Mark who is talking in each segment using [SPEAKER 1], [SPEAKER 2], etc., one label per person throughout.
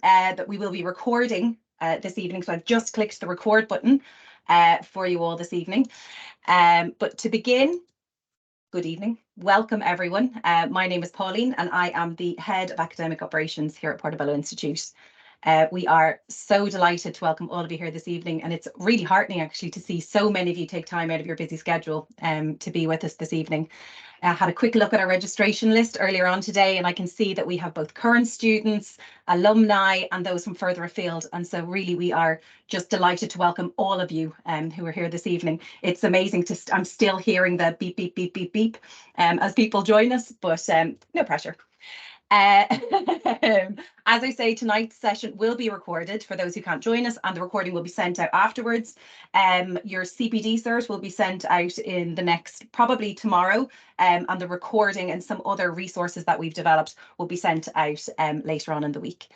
[SPEAKER 1] that we will be recording this evening. So I've just clicked the record button for you all this evening. But to begin, good evening. Welcome, everyone. My name is Pauline, and I am the Head of Academic Operations here at Portobello Institute. We are so delighted to welcome all of you here this evening, and it's really heartening actually to see so many of you take time out of your busy schedule to be with us this evening. I had a quick look at our registration list earlier on today, and I can see that we have both current students, alumni, and those from further afield. And so really we are just delighted to welcome all of you who are here this evening. It's amazing I'm still hearing the beep, beep, beep, beep, beep as people join us, but no pressure. As I say, tonight's session will be recorded for those who can't join us, and the recording will be sent out afterwards. Your CPD cert will be sent out in the next, probably tomorrow, and the recording and some other resources that we've developed will be sent out later on in the week.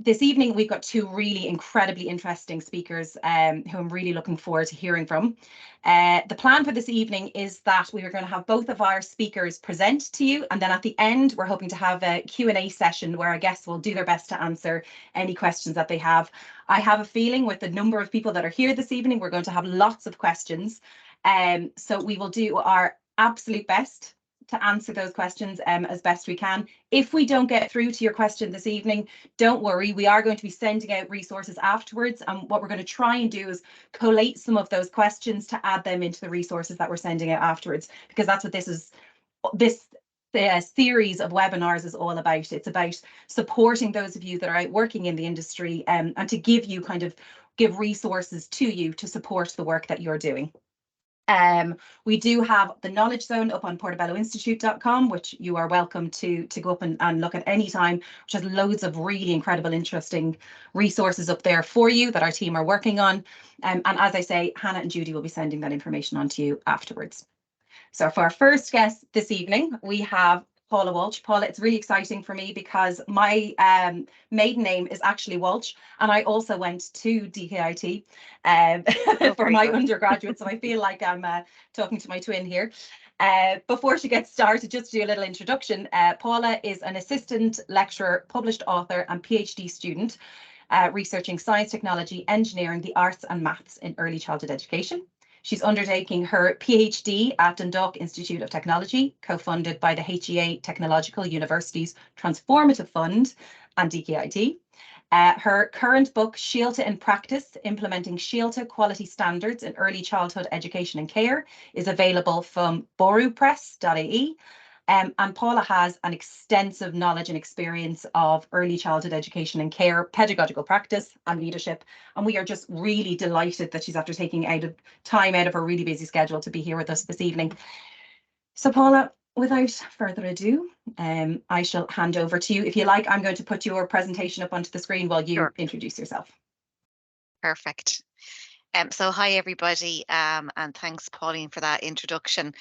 [SPEAKER 1] This evening, we've got two really incredibly interesting speakers who I'm really looking forward to hearing from. The plan for this evening is that we are going to have both of our speakers present to you, and then at the end, we're hoping to have a Q&A session where our guests will do their best to answer any questions that they have. I have a feeling with the number of people that are here this evening, we're going to have lots of questions. So we will do our absolute best to answer those questions as best we can. If we don't get through to your question this evening, don't worry, we are going to be sending out resources afterwards, and what we're going to try and do is collate some of those questions to add them into the resources that we're sending out afterwards, because that's what this series of webinars is all about. It's about supporting those of you that are out working in the industry and to give resources to you to support the work that you're doing. We do have the Knowledge Zone up on portobelloinstitute.com, which you are welcome to go up and look at any time, which has loads of really incredible, interesting resources up there for you that our team are working on. And as I say, Hannah and Judy will be sending that information on to you afterwards. So for our first guest this evening, we have Paula Walsh. Paula, it's really exciting for me because my maiden name is actually Walsh, and I also went to DKIT for my undergraduate, so I feel like I'm talking to my twin here. Before she gets started, just to do a little introduction, Paula is an assistant lecturer, published author and PhD student researching science, technology, engineering, the arts and maths in early childhood education. She's undertaking her PhD at Dundalk Institute of Technology, co-funded by the HEA Technological University's Transformative Fund and DKIT. Her current book, Síolta in Practice, Implementing Síolta Quality Standards in Early Childhood Education and Care, is available from borupress.ie. And Paula has an extensive knowledge and experience of early childhood education and care, pedagogical practice and leadership. And we are just really delighted that she's after taking time out of her really busy schedule to be here with us this evening. So Paula, without further ado, I shall hand over to you. If you like, I'm going to put your presentation up onto the screen while you introduce yourself.
[SPEAKER 2] Perfect. So hi everybody, and thanks Pauline for that introduction.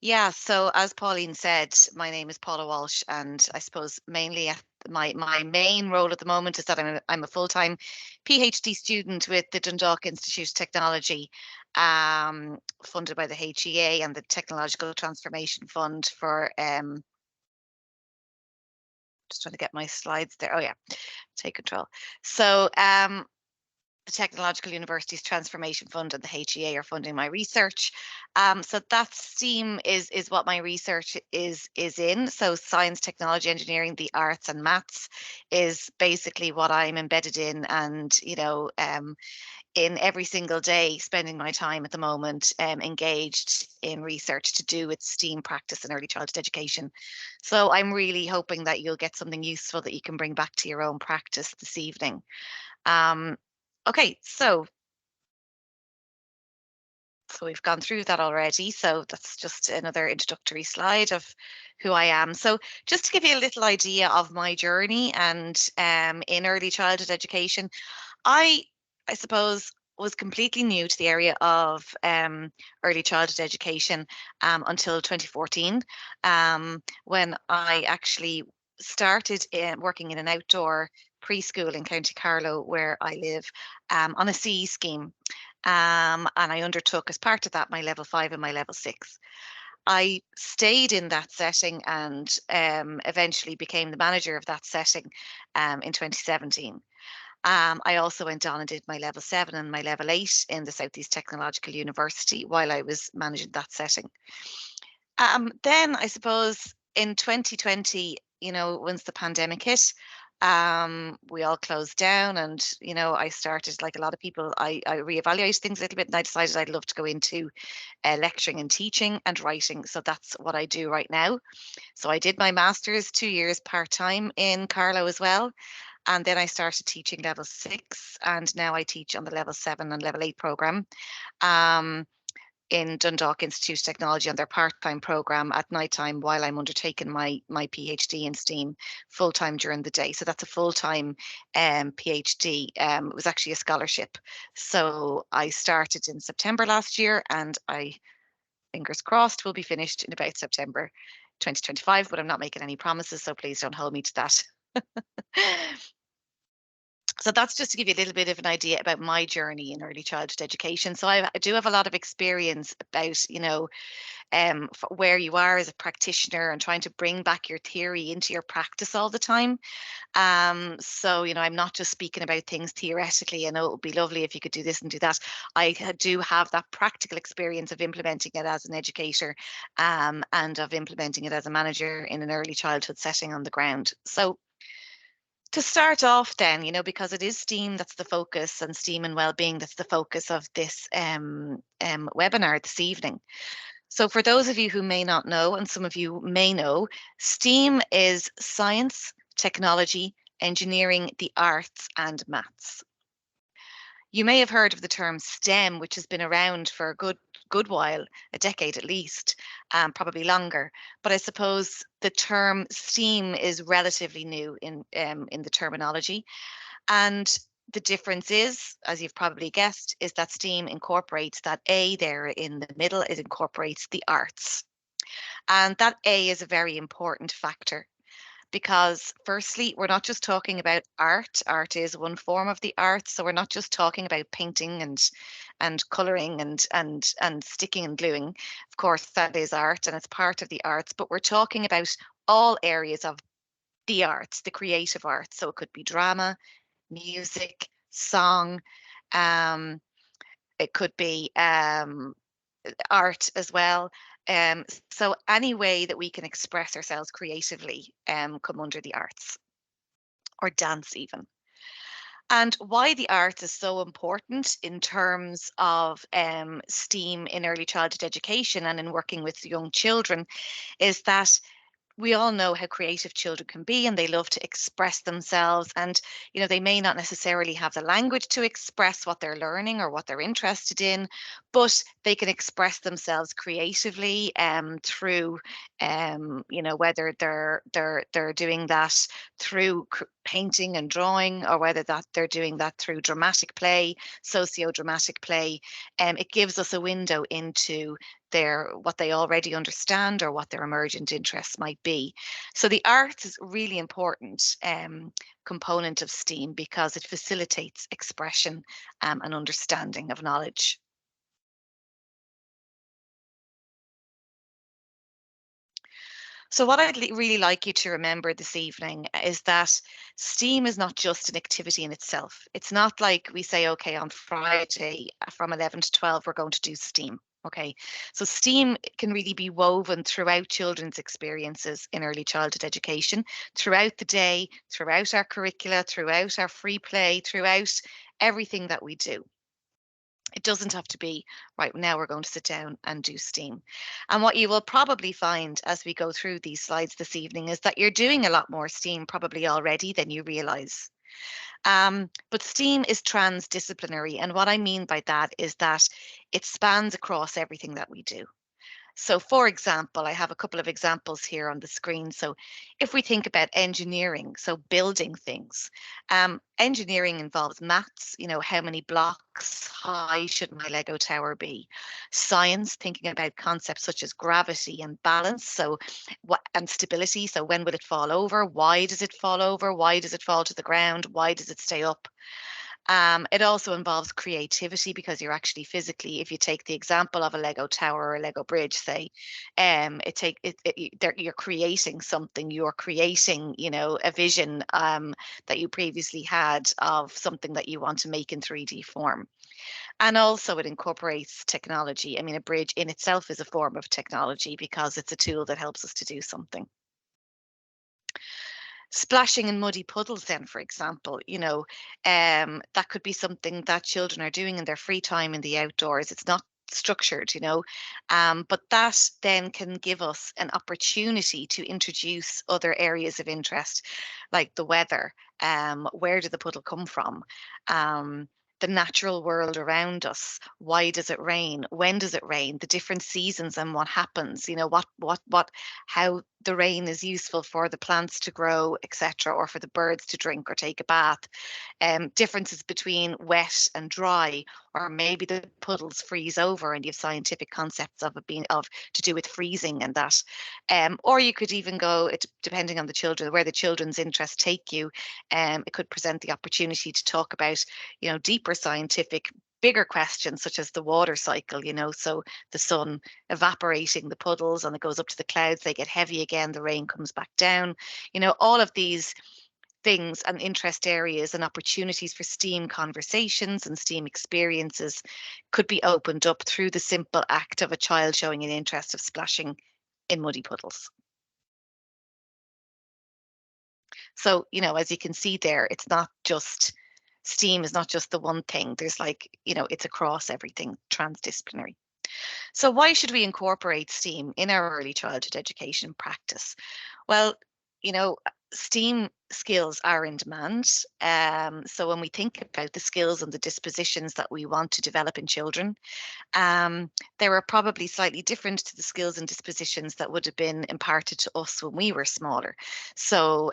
[SPEAKER 2] Yeah, so as Pauline said, my name is Paula Walsh, and I suppose mainly my main role at the moment is that I'm a full-time PhD student with the Dundalk Institute of Technology, funded by the HEA and the Technological Transformation Fund for just trying to get my slides there. Oh yeah, take control. So the Technological University's Transformation Fund and the HEA are funding my research. So that STEAM is what my research is in. So science, technology, engineering, the arts and maths is basically what I'm embedded in, and in every single day, spending my time at the moment engaged in research to do with STEAM practice in early childhood education. So I'm really hoping that you'll get something useful that you can bring back to your own practice this evening. Okay, so we've gone through that already. So that's just another introductory slide of who I am. So just to give you a little idea of my journey and in early childhood education, I suppose was completely new to the area of early childhood education until 2014, when I actually started working in an outdoor preschool in County Carlow, where I live, on a CE scheme. And I undertook as part of that my level 5 and my level 6. I stayed in that setting and eventually became the manager of that setting in 2017. I also went on and did my level 7 and my level 8 in the Southeast Technological University while I was managing that setting. Then I suppose in 2020, once the pandemic hit, we all closed down, and I started, like a lot of people, I reevaluated things a little bit, and I decided I'd love to go into lecturing and teaching and writing. So that's what I do right now. So I did my master's 2 years part-time in Carlow as well. And then I started teaching level 6, and now I teach on the level 7 and level 8 program in Dundalk Institute of Technology on their part-time program at night time while I'm undertaking my PhD in STEAM full-time during the day. So that's a full-time PhD. It was actually a scholarship. So I started in September last year, and I, fingers crossed, will be finished in about September 2025, but I'm not making any promises, so please don't hold me to that. So that's just to give you a little bit of an idea about my journey in early childhood education. So I do have a lot of experience about, where you are as a practitioner and trying to bring back your theory into your practice all the time. So, I'm not just speaking about things theoretically. I know it would be lovely if you could do this and do that. I do have that practical experience of implementing it as an educator, and of implementing it as a manager in an early childhood setting on the ground. So to start off then, because it is STEAM that's the focus, and STEAM and wellbeing that's the focus of this webinar this evening. So for those of you who may not know, and some of you may know, STEAM is science, technology, engineering, the arts, and maths. You may have heard of the term STEM, which has been around for a good while, a decade at least, probably longer. But I suppose the term STEAM is relatively new in the terminology. And the difference is, as you've probably guessed, is that STEAM incorporates that A there in the middle. It incorporates the arts. And that A is a very important factor, because firstly, we're not just talking about art. Art is one form of the arts. So we're not just talking about painting and coloring and sticking and gluing. Of course, that is art and it's part of the arts, but we're talking about all areas of the arts, the creative arts. So it could be drama, music, song, it could be art as well. So any way that we can express ourselves creatively come under the arts, or dance even. And why the arts is so important in terms of STEAM in early childhood education and in working with young children is that we all know how creative children can be, and they love to express themselves, and they may not necessarily have the language to express what they're learning or what they're interested in, but they can express themselves creatively through whether they're doing that through painting and drawing, or whether that they're doing that through dramatic play, socio-dramatic play. It gives us a window into what they already understand or what their emergent interests might be. So the arts is a really important component of STEAM because it facilitates expression and understanding of knowledge. So what I'd really like you to remember this evening is that STEAM is not just an activity in itself. It's not like we say, okay, on Friday from 11 to 12, we're going to do STEAM. Okay, so STEAM can really be woven throughout children's experiences in early childhood education, throughout the day, throughout our curricula, throughout our free play, throughout everything that we do. It doesn't have to be, right, now we're going to sit down and do STEAM. And what you will probably find as we go through these slides this evening is that you're doing a lot more STEAM probably already than you realise. But STEAM is transdisciplinary. And what I mean by that is that it spans across everything that we do. So for example, I have a couple of examples here on the screen. So if we think about engineering, so building things, engineering involves maths, how many blocks high should my Lego tower be? Science, thinking about concepts such as gravity and balance, so and stability, so when will it fall over? Why does it fall over? Why does it fall to the ground? Why does it stay up? It also involves creativity because you're actually physically, if you take the example of a Lego tower or a Lego bridge, say, you're creating something. You're creating, a vision that you previously had of something that you want to make in 3D form. And also it incorporates technology. I mean, a bridge in itself is a form of technology because it's a tool that helps us to do something. Splashing in muddy puddles then, for example, that could be something that children are doing in their free time in the outdoors. It's not structured, but that then can give us an opportunity to introduce other areas of interest, like the weather. Where did the puddle come from? The natural world around us. Why does it rain? When does it rain? The different seasons and what happens. How the rain is useful for the plants to grow, etc., or for the birds to drink or take a bath. Differences between wet and dry, or maybe the puddles freeze over, and you have scientific concepts of it being to do with freezing and that. Or you could even go, depending on the children, where the children's interests take you. It could present the opportunity to talk about, deeper scientific, bigger questions such as the water cycle, so the sun evaporating the puddles and it goes up to the clouds, they get heavy again, the rain comes back down. All of these things and interest areas and opportunities for STEAM conversations and STEAM experiences could be opened up through the simple act of a child showing an interest of splashing in muddy puddles. So, as you can see there, it's not just STEAM is not just the one thing. There's it's across everything, transdisciplinary. So why should we incorporate STEAM in our early childhood education practice? Well, STEAM skills are in demand. So when we think about the skills and the dispositions that we want to develop in children, they were probably slightly different to the skills and dispositions that would have been imparted to us when we were smaller. So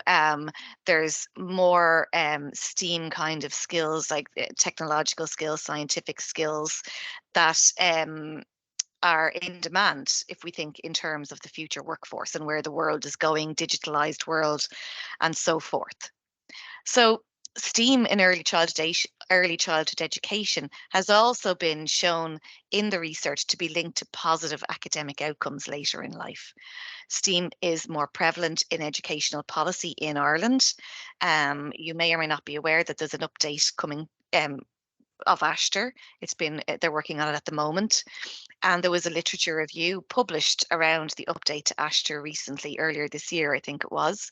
[SPEAKER 2] there's more STEAM kind of skills, like technological skills, scientific skills, that are in demand if we think in terms of the future workforce and where the world is going, digitalized world, and so forth. So STEAM in early childhood education has also been shown in the research to be linked to positive academic outcomes later in life. STEAM is more prevalent in educational policy in Ireland. You may or may not be aware that there's an update coming of ASHTR. They're working on it at the moment. And there was a literature review published around the update to ASHTR recently, earlier this year, I think it was.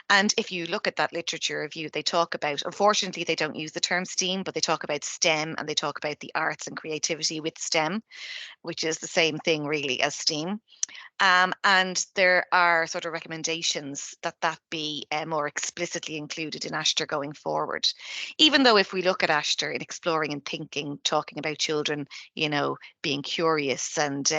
[SPEAKER 2] And if you look at that literature review, they talk about, unfortunately, they don't use the term STEAM, but they talk about STEM and they talk about the arts and creativity with STEM, which is the same thing really as STEAM. And there are sort of recommendations that be more explicitly included in ASHTR going forward. Even though if we look at ASHTR in exploring and thinking, talking about children, being curious and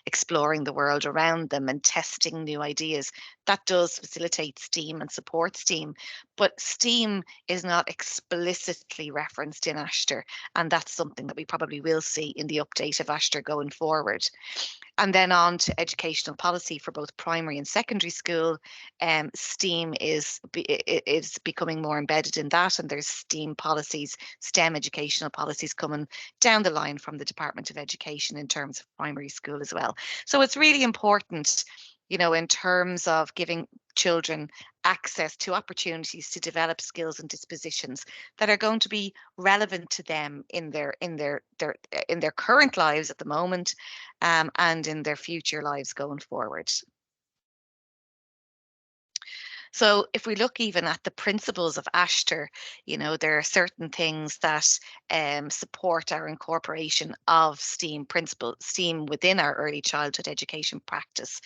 [SPEAKER 2] exploring the world around them and testing new ideas, that does facilitate STEAM and support STEAM. But STEAM is not explicitly referenced in ASHTR, and that's something that we probably will see in the update of ASHTR going forward. And then on to educational policy for both primary and secondary school. STEAM is becoming more embedded in that, and there's STEAM policies, STEM educational policies coming down the line from the Department of Education in terms of primary school as well. So it's really important, in terms of giving children access to opportunities to develop skills and dispositions that are going to be relevant to them in their current lives at the moment, and in their future lives going forward. So if we look even at the principles of ASHTR, there are certain things that support our incorporation of STEAM within our early childhood education practice.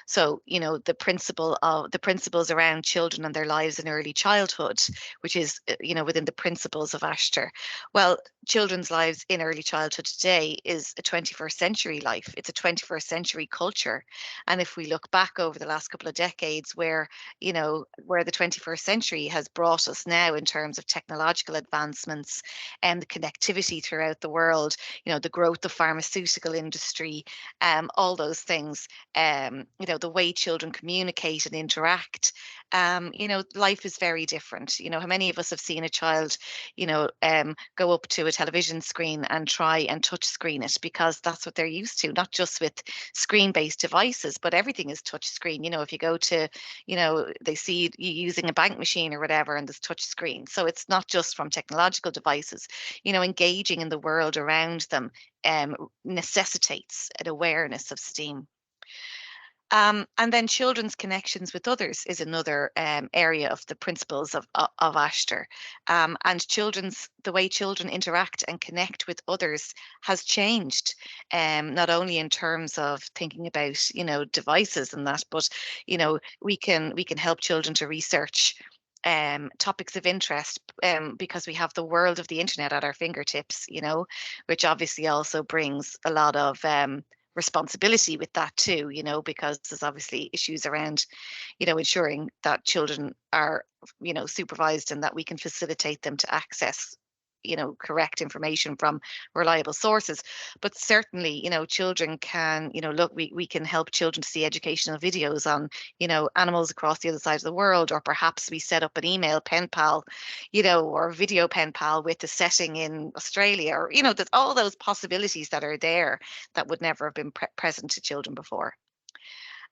[SPEAKER 2] So, the principles around children and their lives in early childhood, which is, within the principles of ASHTR. Well, children's lives in early childhood today is a 21st century life. It's a 21st century culture. And if we look back over the last couple of decades where the 21st century has brought us now in terms of technological advancements and the connectivity throughout the world, the growth of pharmaceutical industry, all those things, know, the way children communicate and interact, you know, life is very different. You know, how many of us have seen a child, you know, go up to a television screen and try and touch screen it, because that's what they're used to, not just with screen-based devices, but everything is touch screen. You know, if you go to, you know, they see you using a bank machine or whatever, and there's touch screen. So it's not just from technological devices. You know, engaging in the world around them necessitates an awareness of STEAM. And then children's connections with others is another area of the principles of Ashter. And the way children interact and connect with others has changed, not only in terms of thinking about, you know, devices and that, but, you know, we can help children to research topics of interest, because we have the world of the internet at our fingertips, you know, which obviously also brings a lot of responsibility with that too, you know, because there's obviously issues around, you know, ensuring that children are, you know, supervised, and that we can facilitate them to access, you know, correct information from reliable sources. But certainly, you know, children can, you know, look, we can help children to see educational videos on, you know, animals across the other side of the world, or perhaps we set up an email pen pal, you know, or video pen pal with a setting in Australia, or, you know, there's all those possibilities that are there that would never have been present to children before.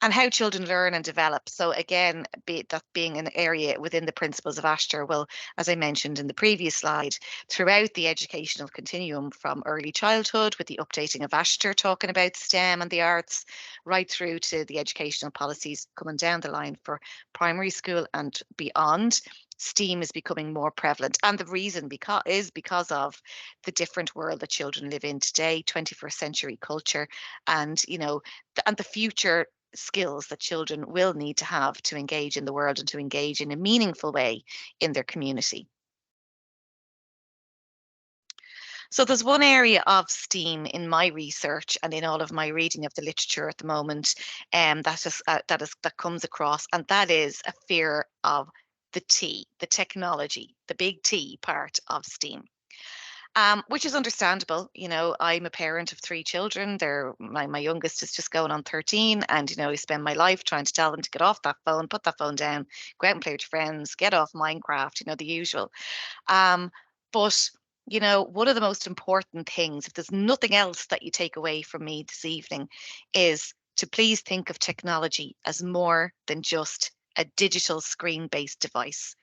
[SPEAKER 2] And how children learn and develop. So again, that being an area within the principles of Ashter, well, as I mentioned in the previous slide, throughout the educational continuum from early childhood, with the updating of Ashter talking about STEM and the arts, right through to the educational policies coming down the line for primary school and beyond, STEAM is becoming more prevalent. And the reason is because of the different world that children live in today, 21st century culture, and, you know, and the future skills that children will need to have to engage in the world and to engage in a meaningful way in their community. So there's one area of STEAM in my research and in all of my reading of the literature at the moment, that comes across, and that is a fear of the T, the technology, the big T part of STEAM. Which is understandable. You know, I'm a parent of 3 children. My youngest is just going on 13, and, you know, I spend my life trying to tell them to get off that phone, put that phone down, go out and play with your friends, get off Minecraft, you know, the usual. But, you know, one of the most important things, if there's nothing else that you take away from me this evening, is to please think of technology as more than just a digital screen-based device.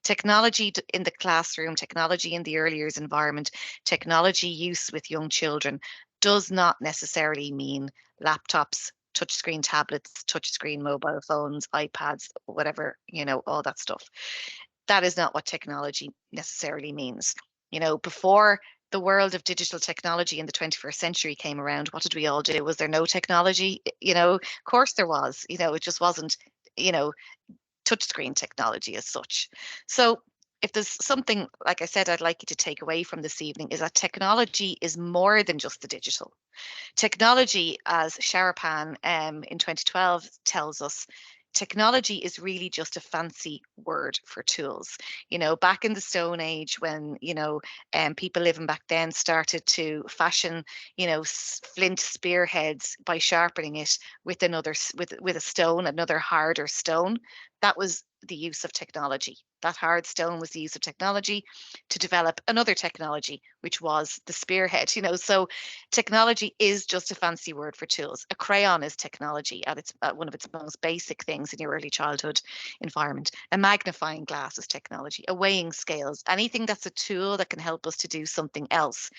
[SPEAKER 2] Technology in the classroom, technology in the early years environment, technology use with young children does not necessarily mean laptops, touchscreen tablets, touchscreen mobile phones, iPads, whatever, you know, all that stuff. That is not what technology necessarily means. You know, before the world of digital technology in the 21st century came around, what did we all do? Was there no technology? You know, of course there was. You know, it just wasn't, you know, touchscreen technology as such. So if there's something, like I said, I'd like you to take away from this evening, is that technology is more than just the digital. Technology, as Sharapan in 2012 tells us, technology is really just a fancy word for tools. You know, back in the Stone Age, when, you know, people living back then started to fashion, you know, flint spearheads by sharpening it with with a stone, another harder stone. That was the use of technology. That hard stone was the use of technology to develop another technology, which was the spearhead. You know, so technology is just a fancy word for tools. A crayon is technology at one of its most basic things in your early childhood environment. A magnifying glass is technology. A weighing scales, anything that's a tool that can help us to do something else.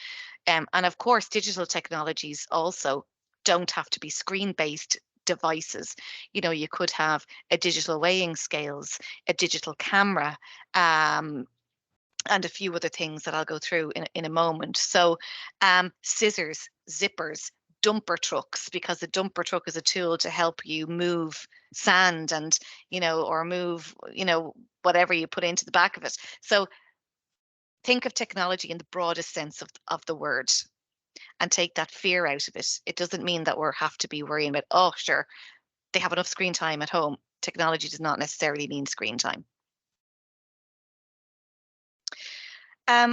[SPEAKER 2] And of course, digital technologies also don't have to be screen-based devices. You know, you could have a digital weighing scales, a digital camera, and a few other things that I'll go through in a moment. So scissors, zippers, dumper trucks, because the dumper truck is a tool to help you move sand and, you know, or move, you know, whatever you put into the back of it. So think of technology in the broadest sense of the word, and take that fear out of it. It doesn't mean that we have to be worrying about, oh, sure, they have enough screen time at home. Technology does not necessarily mean screen time.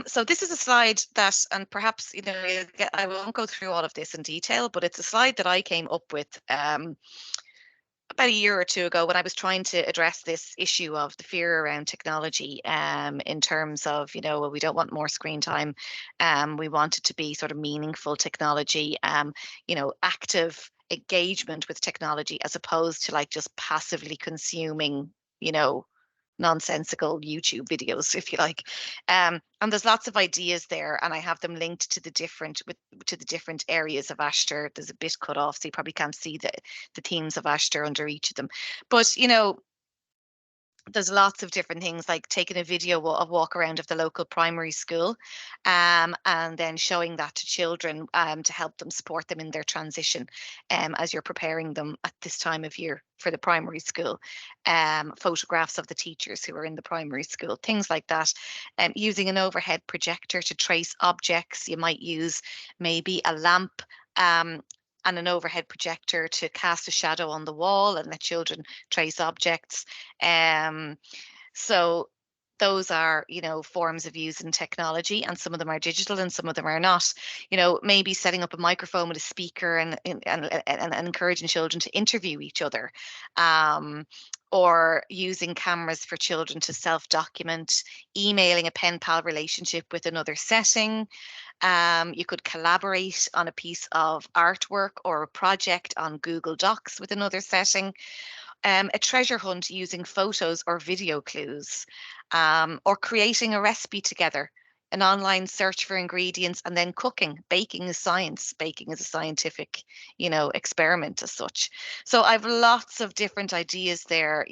[SPEAKER 2] So this is a slide that, and perhaps, you know, I won't go through all of this in detail, but it's a slide that I came up with about a year or two ago, when I was trying to address this issue of the fear around technology, in terms of, well, we don't want more screen time. We want it to be sort of meaningful technology, active engagement with technology, as opposed to like just passively consuming, nonsensical YouTube videos, if you like. And there's lots of ideas there, and I have them linked to the different areas of Ashtar. There's a bit cut off, so you probably can't see the themes of Ashtar under each of them. But there's lots of different things, like taking a video of walk around of the local primary school, and then showing that to children, to help them, support them in their transition, as you're preparing them at this time of year for the primary school. Photographs of the teachers who are in the primary school, things like that. Using an overhead projector to trace objects. You might use maybe a lamp, and an overhead projector to cast a shadow on the wall and let children trace objects. So those are, forms of using technology, and some of them are digital and some of them are not. Maybe setting up a microphone with a speaker and encouraging children to interview each other, or using cameras for children to self-document, emailing a pen pal relationship with another setting. You could collaborate on a piece of artwork or a project on Google Docs with another setting. A treasure hunt using photos or video clues, or creating a recipe together, an online search for ingredients, and then cooking. Baking is science. Baking is a scientific, experiment as such. So I've lots of different ideas there,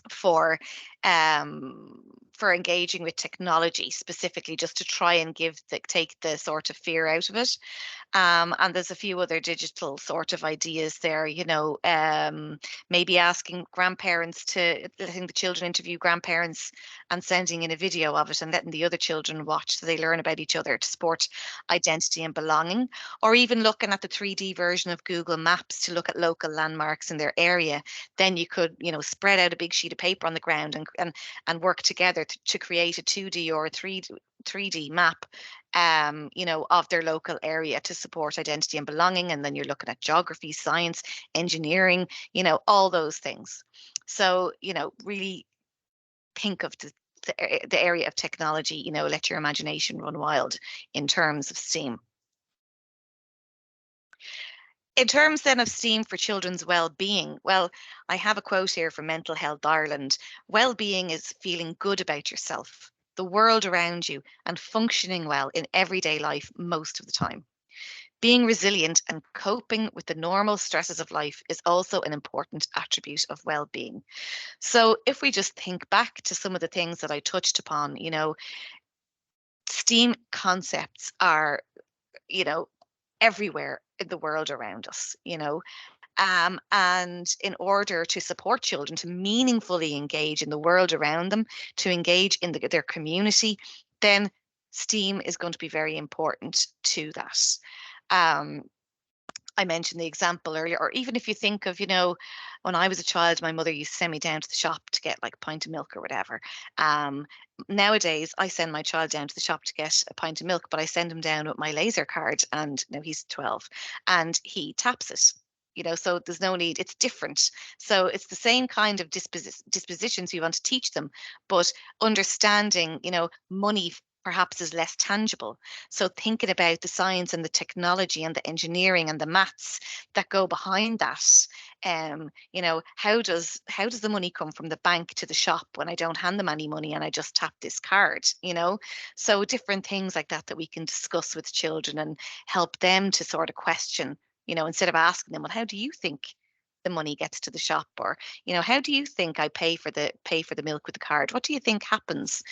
[SPEAKER 2] for um for engaging with technology, specifically just to try and take the sort of fear out of it. And there's a few other digital sort of ideas there, maybe asking grandparents to letting the children interview grandparents and sending in a video of it and letting the other children watch, so they learn about each other, to support identity and belonging. Or even looking at the 3D version of Google Maps to look at local landmarks in their area. Then you could, spread out a big sheet of paper on the ground and work together to create a 2D or a 3D map, of their local area to support identity and belonging. And then you're looking at geography, science, engineering, all those things. So, really think of the area of technology, let your imagination run wild in terms of STEAM. In terms then of STEAM for children's well-being, well, I have a quote here from Mental Health Ireland. Well-being is feeling good about yourself, the world around you, and functioning well in everyday life most of the time. Being resilient and coping with the normal stresses of life is also an important attribute of well-being. So if we just think back to some of the things that I touched upon, STEAM concepts are, everywhere in the world around us, and in order to support children to meaningfully engage in the world around them, to engage in their community, then STEAM is going to be very important to that. I mentioned the example earlier, or even if you think of, when I was a child, my mother used to send me down to the shop to get like a pint of milk or whatever. Nowadays, I send my child down to the shop to get a pint of milk, but I send him down with my laser card, and now he's 12, and he taps it. So there's no need, it's different. So it's the same kind of dispositions we want to teach them, but understanding, money perhaps is less tangible. So thinking about the science and the technology and the engineering and the maths that go behind that, how does the money come from the bank to the shop when I don't hand them any money and I just tap this card, So different things like that we can discuss with children and help them to sort of question, instead of asking them, well, how do you think the money gets to the shop? Or, how do you think I pay for the milk with the card? What do you think happens?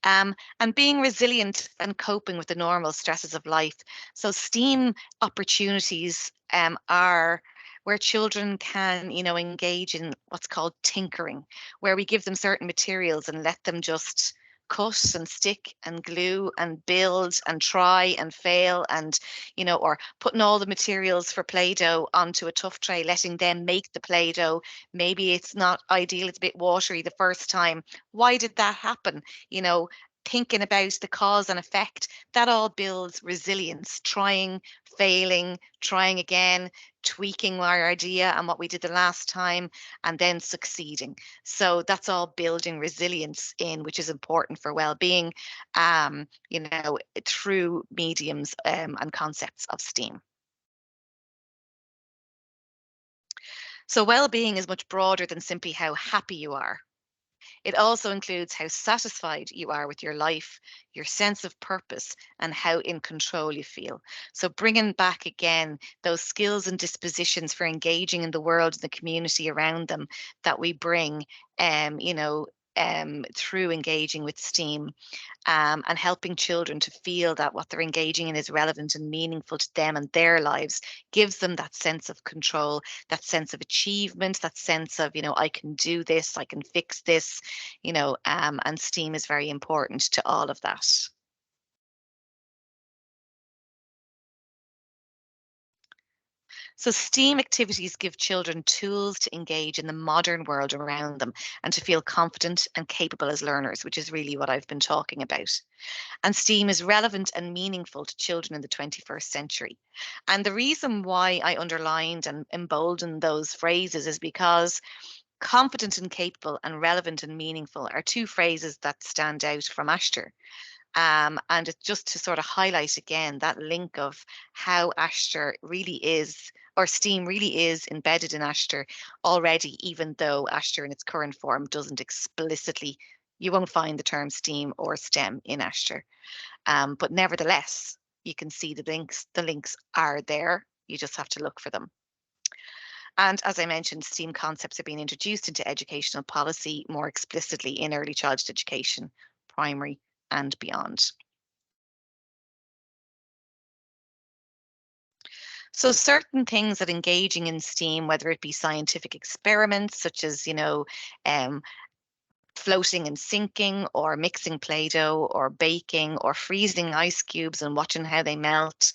[SPEAKER 2] And being resilient and coping with the normal stresses of life. So STEAM opportunities are where children can, engage in what's called tinkering, where we give them certain materials and let them just cut and stick and glue and build and try and fail, and or putting all the materials for Play-Doh onto a tough tray, letting them make the Play-Doh. Maybe it's not ideal, it's a bit watery the first time. Why did that happen? Thinking about the cause and effect, that all builds resilience. Trying, failing, trying again, tweaking our idea and what we did the last time, and then succeeding. So that's all building resilience in, which is important for well-being, through mediums and concepts of STEAM. So well-being is much broader than simply how happy you are. It also includes how satisfied you are with your life, your sense of purpose, and how in control you feel. So, bringing back again those skills and dispositions for engaging in the world and the community around them that we bring, through engaging with STEAM, and helping children to feel that what they're engaging in is relevant and meaningful to them and their lives, gives them that sense of control, that sense of achievement, that sense of, I can do this, I can fix this, and STEAM is very important to all of that. So STEAM activities give children tools to engage in the modern world around them and to feel confident and capable as learners, which is really what I've been talking about. And STEAM is relevant and meaningful to children in the 21st century. And the reason why I underlined and emboldened those phrases is because confident and capable and relevant and meaningful are two phrases that stand out from Ashton. And it's just to sort of highlight again that link of how Ashton really is, or STEAM really is embedded in Ashton already, even though Ashton in its current form doesn't explicitly, you won't find the term STEAM or STEM in Ashton. But nevertheless, you can see the links are there. You just have to look for them. And as I mentioned, STEAM concepts are being introduced into educational policy more explicitly in early childhood education, primary and beyond. So certain things that engaging in STEAM, whether it be scientific experiments such as, floating and sinking, or mixing Play-Doh, or baking, or freezing ice cubes and watching how they melt,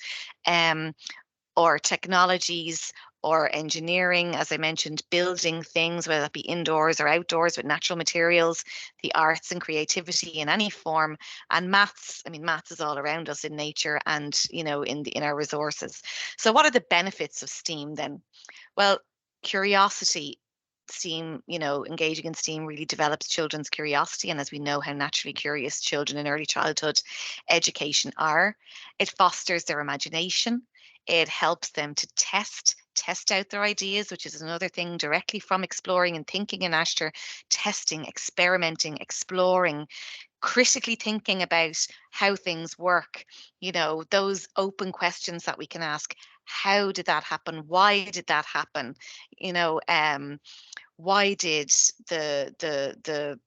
[SPEAKER 2] or technologies, or engineering, as I mentioned, building things, whether that be indoors or outdoors with natural materials, the arts and creativity in any form, and maths. I mean, maths is all around us in nature and, in our resources. So what are the benefits of STEAM then? Well, curiosity. STEAM, engaging in STEAM really develops children's curiosity. And as we know how naturally curious children in early childhood education are, it fosters their imagination. It helps them to test out their ideas, which is another thing directly from exploring and thinking in Ashton, testing, experimenting, exploring, critically thinking about how things work, those open questions that we can ask. How did that happen? Why did that happen? Why did the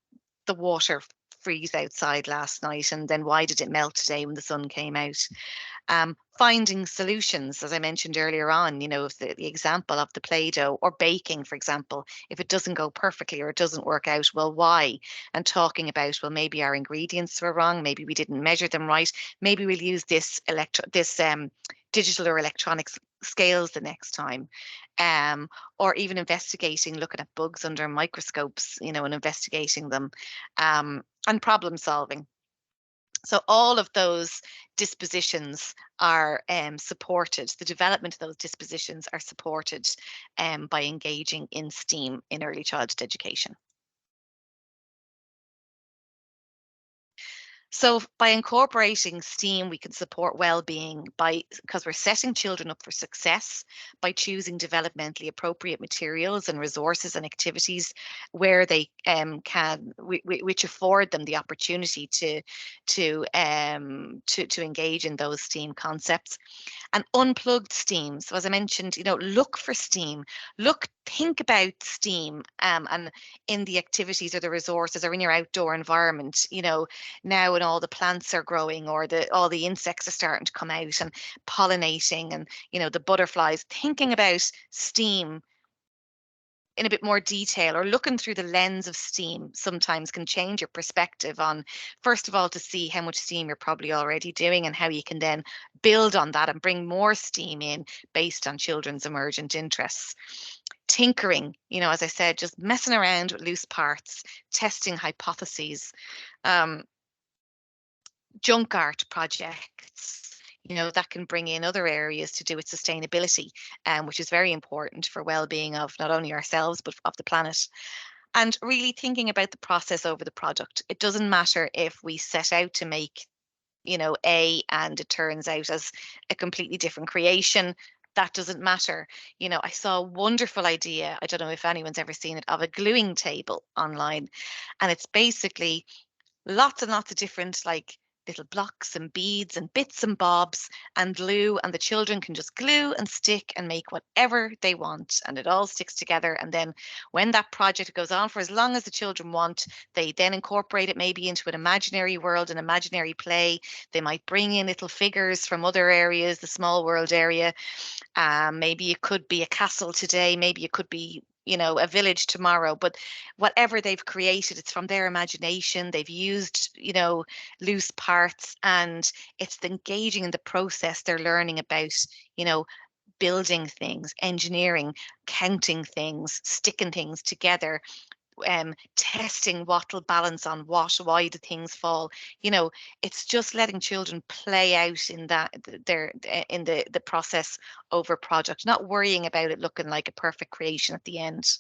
[SPEAKER 2] water freeze outside last night, and then why did it melt today when the sun came out? Finding solutions, as I mentioned earlier on, if the example of the Play-Doh or baking, for example, if it doesn't go perfectly or it doesn't work out, well, why? And talking about, well, maybe our ingredients were wrong, maybe we didn't measure them right, maybe we'll use this digital or electronic scales the next time, or even investigating, looking at bugs under microscopes, and investigating them, and problem solving. So all of those dispositions are supported. The development of those dispositions are supported by engaging in STEAM in early childhood education. So by incorporating STEAM, we can support well-being because we're setting children up for success by choosing developmentally appropriate materials and resources and activities where they which afford them the opportunity to engage in those STEAM concepts. And unplugged STEAM. So as I mentioned, look for STEAM. Think about STEAM, and in the activities or the resources or in your outdoor environment, now when all the plants are growing or all the insects are starting to come out and pollinating, and the butterflies, thinking about STEAM in a bit more detail, or looking through the lens of STEAM, sometimes can change your perspective on, first of all, to see how much STEAM you're probably already doing and how you can then build on that and bring more STEAM in based on children's emergent interests. Tinkering, as I said, just messing around with loose parts, testing hypotheses, junk art projects, that can bring in other areas to do with sustainability, which is very important for well-being of not only ourselves, but of the planet. And really thinking about the process over the product. It doesn't matter if we set out to make, A, and it turns out as a completely different creation. That doesn't matter. I saw a wonderful idea. I don't know if anyone's ever seen it, of a gluing table online. And it's basically lots and lots of different like little blocks and beads and bits and bobs and glue, and the children can just glue and stick and make whatever they want, and it all sticks together. And then when that project goes on for as long as the children want, they then incorporate it maybe into an imaginary world, an imaginary play. They might bring in little figures from other areas, the small world area. Maybe it could be a castle today, maybe it could be, a village tomorrow, but whatever they've created, it's from their imagination. They've used, loose parts, and it's engaging in the process. They're learning about, you know, building things, engineering, counting things, sticking things together, testing what will balance on what, why do things fall. It's just letting children play out in that their in the process over project, not worrying about it looking like a perfect creation at the end.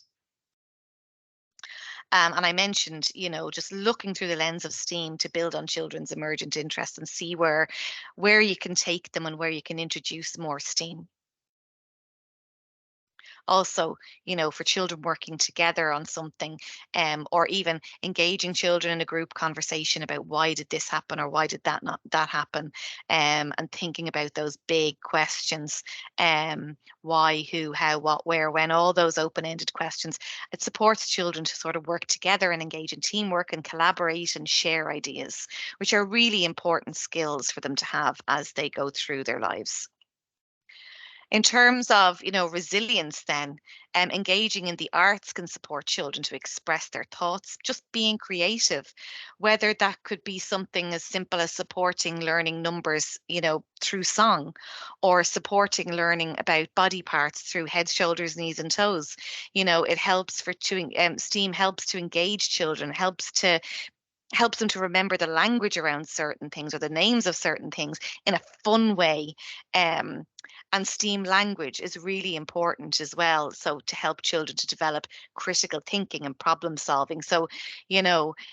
[SPEAKER 2] And I mentioned, just looking through the lens of STEAM to build on children's emergent interests and see where you can take them and where you can introduce more STEAM. Also, for children working together on something, or even engaging children in a group conversation about why did this happen or why did that happen, and thinking about those big questions, why, who, how, what, where, when, all those open-ended questions. It supports children to sort of work together and engage in teamwork and collaborate and share ideas, which are really important skills for them to have as they go through their lives. In terms of, resilience then, engaging in the arts can support children to express their thoughts, just being creative, whether that could be something as simple as supporting learning numbers, through song, or supporting learning about body parts through head, shoulders, knees, and toes. It helps STEAM helps to engage children, helps them to remember the language around certain things or the names of certain things in a fun way. And STEAM language is really important as well. So to help children to develop critical thinking and problem solving. So,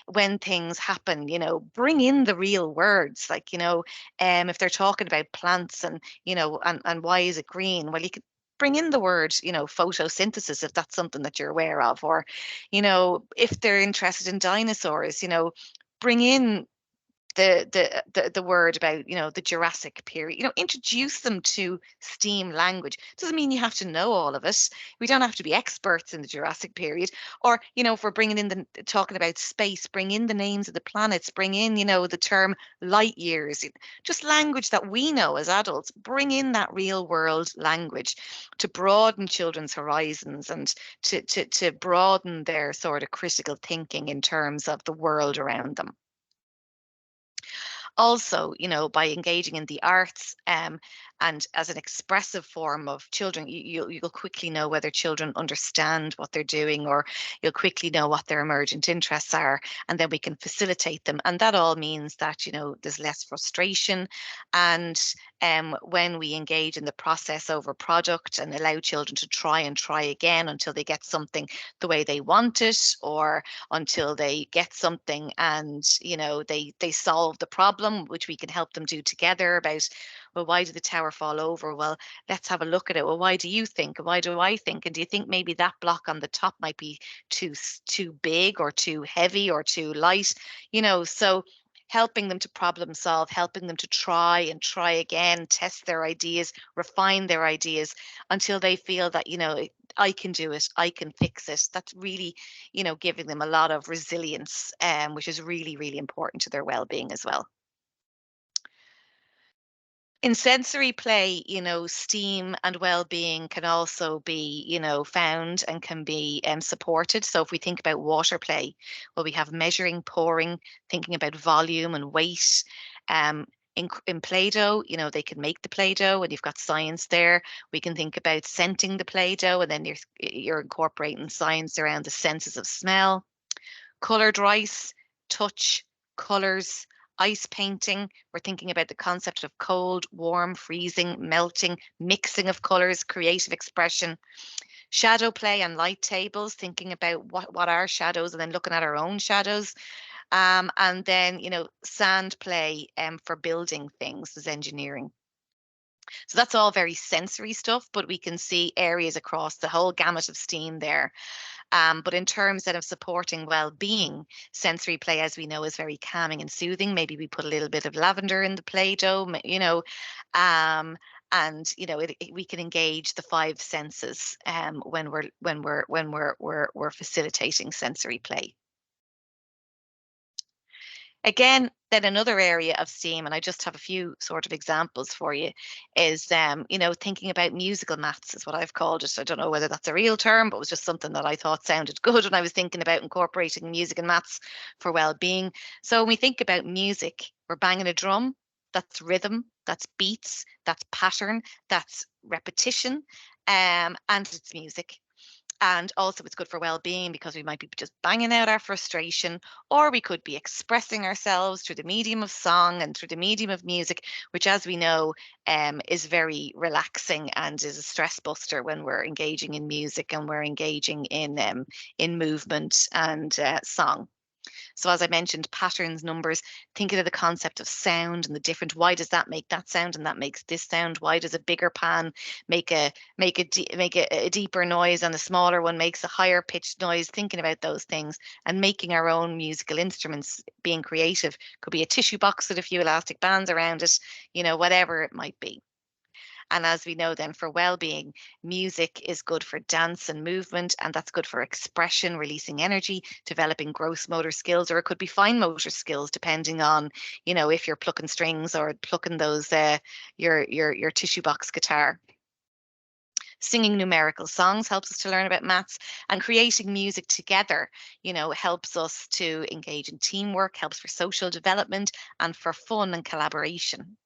[SPEAKER 2] when things happen, bring in the real words. Like, if they're talking about plants and, and why is it green? Well, you could bring in the word, photosynthesis, if that's something that you're aware of. Or, if they're interested in dinosaurs, bring in the word about, the Jurassic period. Introduce them to STEAM language. Doesn't mean you have to know all of it. We don't have to be experts in the Jurassic period. Or, if we're bringing in talking about space, bring in the names of the planets, bring in, the term light years, just language that we know as adults. Bring in that real world language to broaden children's horizons and to broaden their sort of critical thinking in terms of the world around them. Also, by engaging in the arts, and as an expressive form of children, you'll quickly know whether children understand what they're doing, or you'll quickly know what their emergent interests are, and then we can facilitate them. And that all means that, there's less frustration. And when we engage in the process over product and allow children to try and try again until they get something the way they want it, or until they get something and, they solve the problem, which we can help them do together. About, well, why did the tower fall over? Well, let's have a look at it. Well, why do you think? Why do I think? And do you think maybe that block on the top might be too big or too heavy or too light? So helping them to problem solve, helping them to try and try again, test their ideas, refine their ideas until they feel that, I can do it, I can fix it. That's really, giving them a lot of resilience, which is really, really important to their well-being as well. In sensory play, STEAM and well-being can also be, found and can be supported. So if we think about water play, well, we have measuring, pouring, thinking about volume and weight. In Play-Doh, they can make the Play-Doh, and you've got science there. We can think about scenting the Play-Doh, and then you're incorporating science around the senses of smell. Colored rice, touch, colors, Ice painting, we're thinking about the concept of cold, warm, freezing, melting, mixing of colors, creative expression. Shadow play and light tables, thinking about what are shadows and then looking at our own shadows. And then, sand play for building things is engineering. So that's all very sensory stuff, but we can see areas across the whole gamut of STEAM there. But in terms of supporting well-being, sensory play, as we know, is very calming and soothing. Maybe we put a little bit of lavender in the Play-Doh, and we can engage the five senses when we're facilitating sensory play. Again, then another area of STEAM, and I just have a few sort of examples for you, is thinking about musical maths is what I've called it. I don't know whether that's a real term, but it was just something that I thought sounded good when I was thinking about incorporating music and maths for well-being. So when we think about music, we're banging a drum, that's rhythm, that's beats, that's pattern, that's repetition, and it's music. And also it's good for well-being because we might be just banging out our frustration, or we could be expressing ourselves through the medium of song and through the medium of music, which, as we know, is very relaxing and is a stress buster when we're engaging in music and we're engaging in movement and song. So as I mentioned, patterns, numbers, thinking of the concept of sound and the different, why does that make that sound and that makes this sound? Why does a bigger pan make a deeper noise and a smaller one makes a higher pitched noise? Thinking about those things and making our own musical instruments, being creative. Could be a tissue box with a few elastic bands around it, whatever it might be. And as we know then, for well-being, music is good for dance and movement, and that's good for expression, releasing energy, developing gross motor skills, or it could be fine motor skills, depending on, if you're plucking strings or plucking those your tissue box guitar. Singing numerical songs helps us to learn about maths, and creating music together, helps us to engage in teamwork, helps for social development and for fun and collaboration.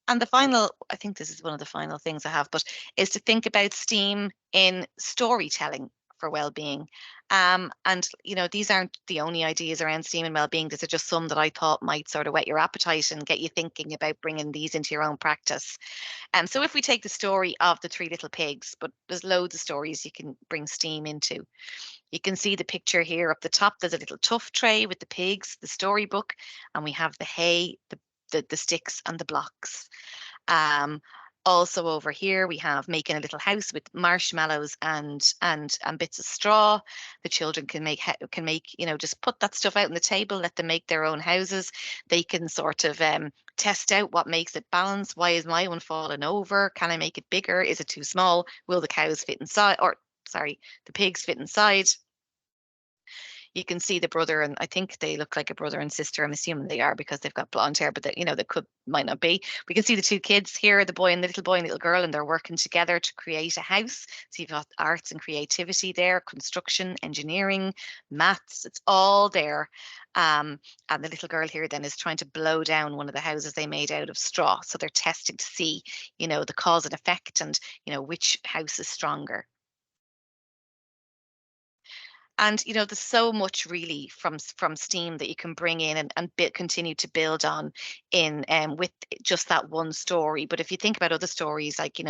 [SPEAKER 2] And the final, I think this is one of the final things I have, but is to think about STEAM in storytelling for well-being. And these aren't the only ideas around STEAM and well-being. These are just some that I thought might sort of whet your appetite and get you thinking about bringing these into your own practice. And so if we take the story of the three little pigs, but there's loads of stories you can bring STEAM into. You can see the picture here up the top. There's a little tuff tray with the pigs, the storybook, and we have the hay, the sticks and the blocks. Um, Also over here we have making a little house with marshmallows and bits of straw. The children can make just put that stuff out on the table, let them make their own houses. They can sort of test out what makes it balance. Why is my one falling over? Can I make it bigger? Is it too small? Will the cows fit inside? Or sorry, the pigs fit inside? You can see the brother, and I think they look like a brother and sister. I'm assuming they are because they've got blonde hair, but they might not be. We can see the two kids here, the little boy and little girl, and they're working together to create a house. So you've got arts and creativity there, construction, engineering, maths, it's all there. And the little girl here then is trying to blow down one of the houses they made out of straw. So they're testing to see, the cause and effect and, which house is stronger. And there's so much really from STEAM that you can bring in and continue to build on in with just that one story. But if you think about other stories like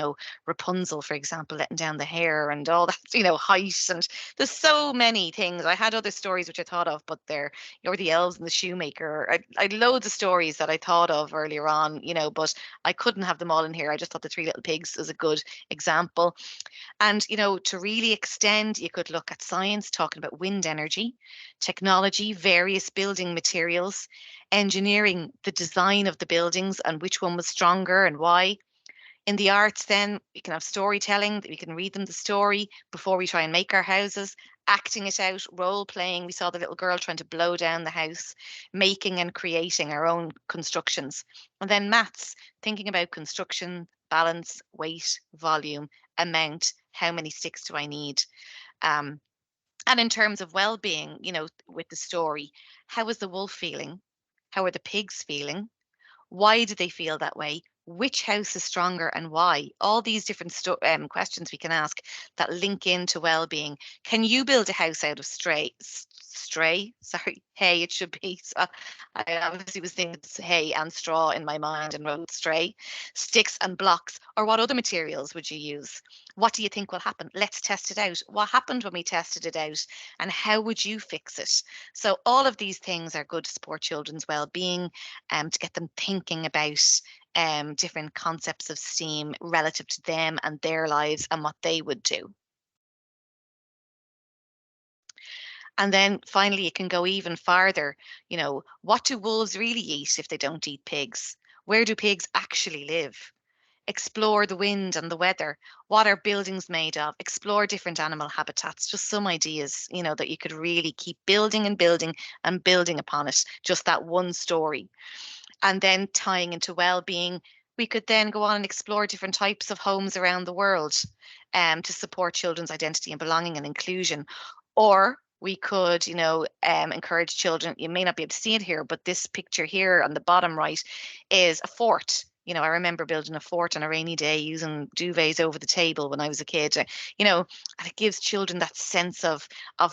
[SPEAKER 2] Rapunzel, for example, letting down the hair and all that, height, and there's so many things. I had other stories which I thought of, but they're the elves and the shoemaker. I'd loads of stories that I thought of earlier on, but I couldn't have them all in here. I just thought the Three Little Pigs was a good example. And, to really extend, you could look at science, talking about wind energy, technology, various building materials, engineering, the design of the buildings and which one was stronger and why. In the arts, then we can have storytelling, that we can read them the story before we try and make our houses, acting it out, role playing. We saw the little girl trying to blow down the house, making and creating our own constructions. And then maths, thinking about construction, balance, weight, volume, amount, how many sticks do I need? Um, and in terms of well-being, with the story, how is the wolf feeling? How are the pigs feeling? Why do they feel that way? Which house is stronger and why? All these different questions we can ask that link into well-being. Can you build a house out of stray. Sorry, hay it should be. So I obviously was thinking hay and straw in my mind and wrote stray. Sticks and blocks. Or what other materials would you use? What do you think will happen? Let's test it out. What happened when we tested it out? And how would you fix it? So all of these things are good to support children's well-being, to get them thinking about different concepts of STEAM relative to them and their lives and what they would do. And then finally, it can go even farther. You know, what do wolves really eat if they don't eat pigs? Where do pigs actually live? Explore the wind and the weather. What are buildings made of? Explore different animal habitats. Just some ideas, you know, that you could really keep building and building and building upon it. Just that one story. And then tying into well-being, we could then go on and explore different types of homes around the world, to support children's identity and belonging and inclusion. Or we could, you know, encourage children. You may not be able to see it here, but this picture here on the bottom right is a fort. You know, I remember building a fort on a rainy day using duvets over the table when I was a kid. You know, and it gives children that sense of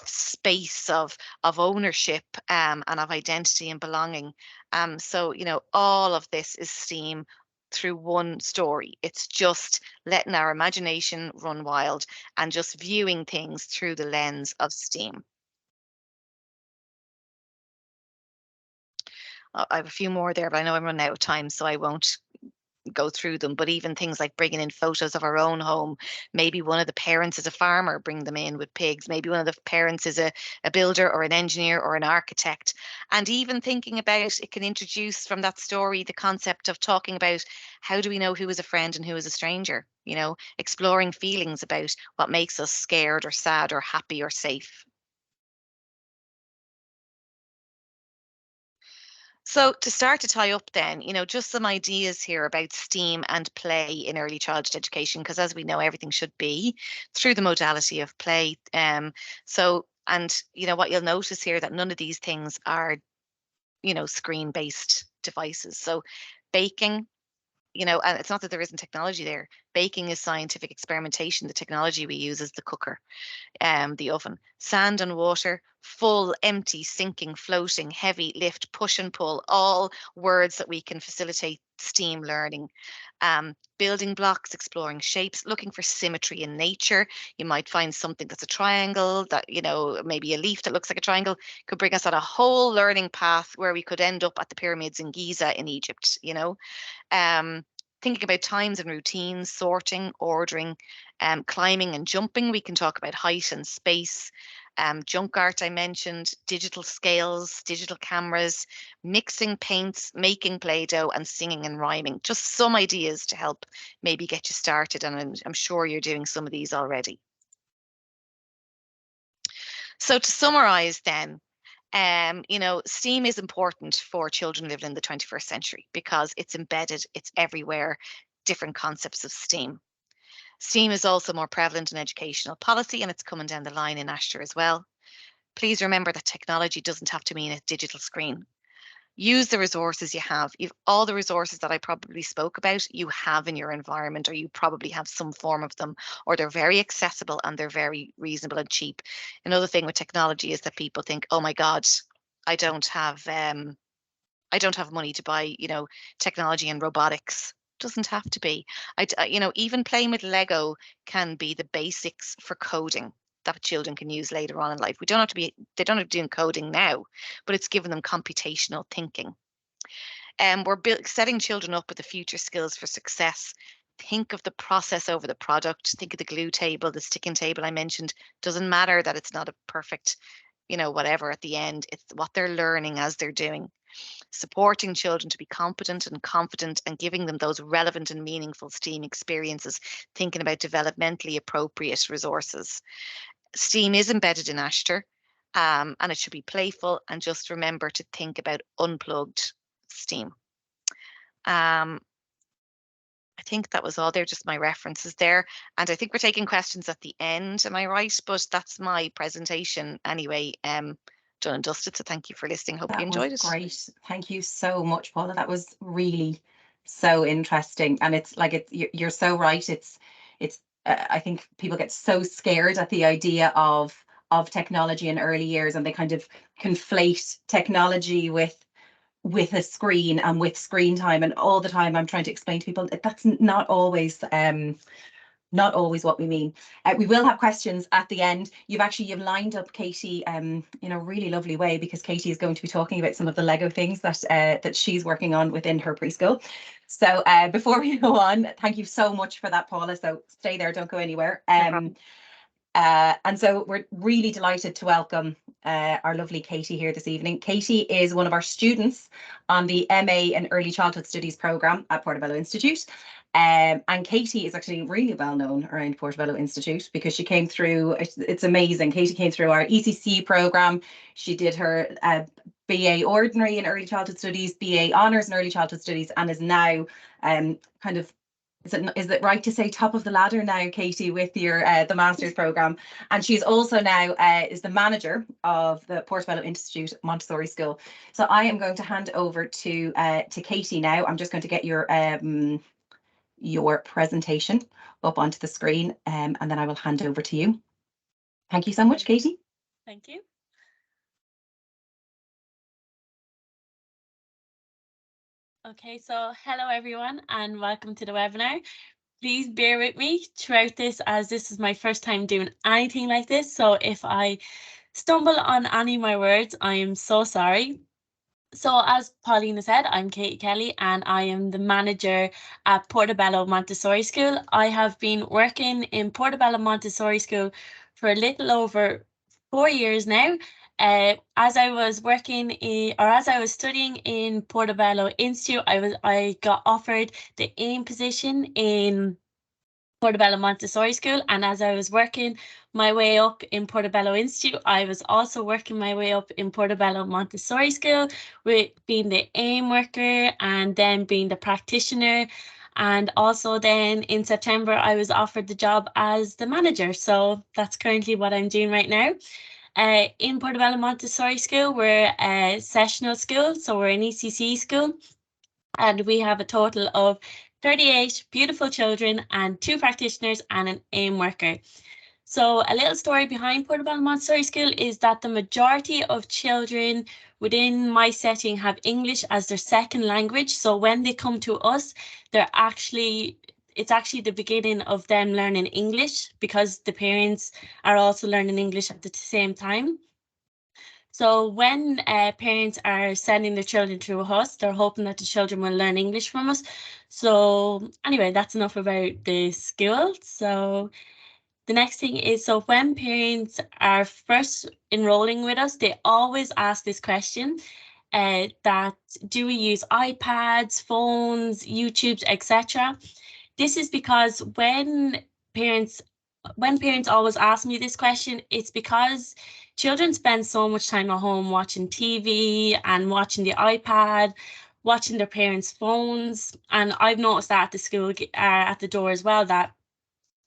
[SPEAKER 2] space, of ownership, and of identity and belonging. So, you know, all of this is STEAM through one story. It's just letting our imagination run wild and just viewing things through the lens of STEAM. I have a few more there, but I know I'm running out of time, so I won't go through them. But even things like bringing in photos of our own home. Maybe one of the parents is a farmer, bring them in with pigs. Maybe one of the parents is a builder or an engineer or an architect. And even thinking about it can introduce from that story the concept of talking about how do we know who is a friend and who is a stranger? You know, exploring feelings about what makes us scared or sad or happy or safe. So to start to tie up then, you know, just some ideas here about STEAM and play in early childhood education, because as we know, everything should be through the modality of play. And you know, what you'll notice here that none of these things are, you know, screen-based devices. So baking, you know, and it's not that there isn't technology there. Baking is scientific experimentation. The technology we use is the cooker, the oven. Sand and water, full, empty, sinking, floating, heavy, lift, push and pull, all words that we can facilitate STEAM learning. Building blocks, exploring shapes, looking for symmetry in nature. You might find something that's a triangle, that, you know, maybe a leaf that looks like a triangle could bring us on a whole learning path where we could end up at the pyramids in Giza in Egypt, you know. Um, Thinking about times and routines, sorting, ordering, climbing and jumping. We can talk about height and space. Junk art, I mentioned, digital scales, digital cameras, mixing paints, making Play-Doh, and singing and rhyming. Just some ideas to help maybe get you started. And I'm sure you're doing some of these already. So to summarize then, you know, STEAM is important for children living in the 21st century because it's embedded, it's everywhere, different concepts of STEAM. STEAM is also more prevalent in educational policy and it's coming down the line in Ashton as well. Please remember that technology doesn't have to mean a digital screen. Use the resources you have. You've all the resources that I probably spoke about, you have in your environment, or you probably have some form of them, or they're very accessible and they're very reasonable and cheap. Another thing with technology is that people think, oh my God, I don't have I don't have money to buy, you know, technology and robotics. Doesn't have to be. You know, even playing with Lego can be the basics for coding that children can use later on in life. We don't have to be, they don't have to do coding now, but it's giving them computational thinking. And we're setting children up with the future skills for success. Think of the process over the product. Think of the glue table, the sticking table I mentioned. Doesn't matter that it's not a perfect, you know, whatever at the end. It's what they're learning as they're doing. Supporting children to be competent and confident and giving them those relevant and meaningful STEAM experiences, thinking about developmentally appropriate resources. STEAM is embedded in Ashton, and it should be playful, and just remember to think about unplugged STEAM. I think that was all there, just my references there. And I think we're taking questions at the end, am I right? But that's my presentation anyway, done and dusted. So thank you for listening. Hope you enjoyed it.
[SPEAKER 1] Great. Thank you so much, Paula. That was really so interesting. And it's like, you're so right. It's I think people get so scared at the idea of of technology in early years, and they kind of conflate technology with a screen and with screen time, and all the time I'm trying to explain to people that that's not always what we mean. We will have questions at the end. You've lined up Katie in a really lovely way, because Katie is going to be talking about some of the Lego things that she's working on within her preschool. So before we go on, thank you so much for that, Paula. So stay there, don't go anywhere. And so we're really delighted to welcome our lovely Katie here this evening. Katie is one of our students on the MA in Early Childhood Studies programme at Portobello Institute. And Katie is actually really well known around Portobello Institute because she came through, it's amazing. Katie came through our ECC programme. She did her BA Ordinary in Early Childhood Studies, BA Honours in Early Childhood Studies, and is now kind of, is it right to say top of the ladder now, Katie, with your the master's programme? And she's also now is the manager of the Portobello Institute Montessori School. So I am going to hand over to Katie now. I'm just going to get your presentation up onto the screen, and then I will hand over to you. Thank you so much, Katie.
[SPEAKER 3] Thank you. Okay, so hello everyone and welcome to the webinar. Please bear with me throughout this, as this is my first time doing anything like this. So if I stumble on any of my words, I am so sorry. So as Paulina said, I'm Katie Kelly and I am the manager at Portobello Montessori School. I have been working in Portobello Montessori School for a little over 4 years now. As I was studying in Portobello Institute, I got offered the AIM position in Portobello Montessori School, and as I was working my way up in Portobello Institute, I was also working my way up in Portobello Montessori School, with being the AIM worker and then being the practitioner. And also then in September, I was offered the job as the manager. So that's currently what I'm doing right now. In Portobello Montessori School, we're a sessional school, so we're an ECC school, and we have a total of 38 beautiful children and 2 practitioners and an AIM worker. So a little story behind Portobello Montessori School is that the majority of children within my setting have English as their second language. So when they come to us, it's actually the beginning of them learning English, because the parents are also learning English at the same time. So when parents are sending their children through us, they're hoping that the children will learn English from us. So anyway, that's enough about the school. So the next thing is, so when parents are first enrolling with us, they always ask this question, that do we use iPads, phones, YouTubes, etc. This is because when parents always ask me this question, it's because children spend so much time at home watching TV and watching the iPad, watching their parents' phones. And I've noticed that at the school, at the door as well, that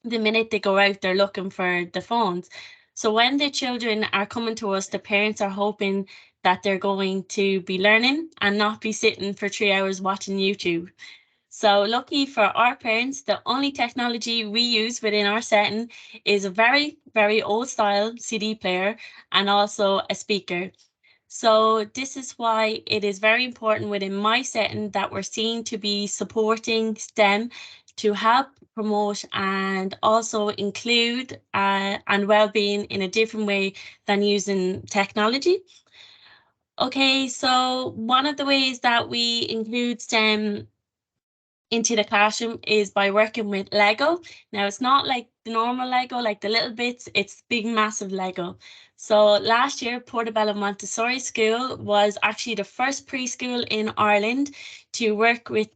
[SPEAKER 3] the minute they go out, they're looking for the phones. So when the children are coming to us, the parents are hoping that they're going to be learning and not be sitting for 3 hours watching YouTube. So lucky for our parents, the only technology we use within our setting is a very, very old style CD player and also a speaker. So this is why it is very important within my setting that we're seen to be supporting STEM to help promote and also include and well-being in a different way than using technology. Okay, so one of the ways that we include STEM into the classroom is by working with Lego. Now, it's not like the normal Lego, like the little bits, it's big, massive Lego. So last year, Portobello Montessori School was actually the first preschool in Ireland to work with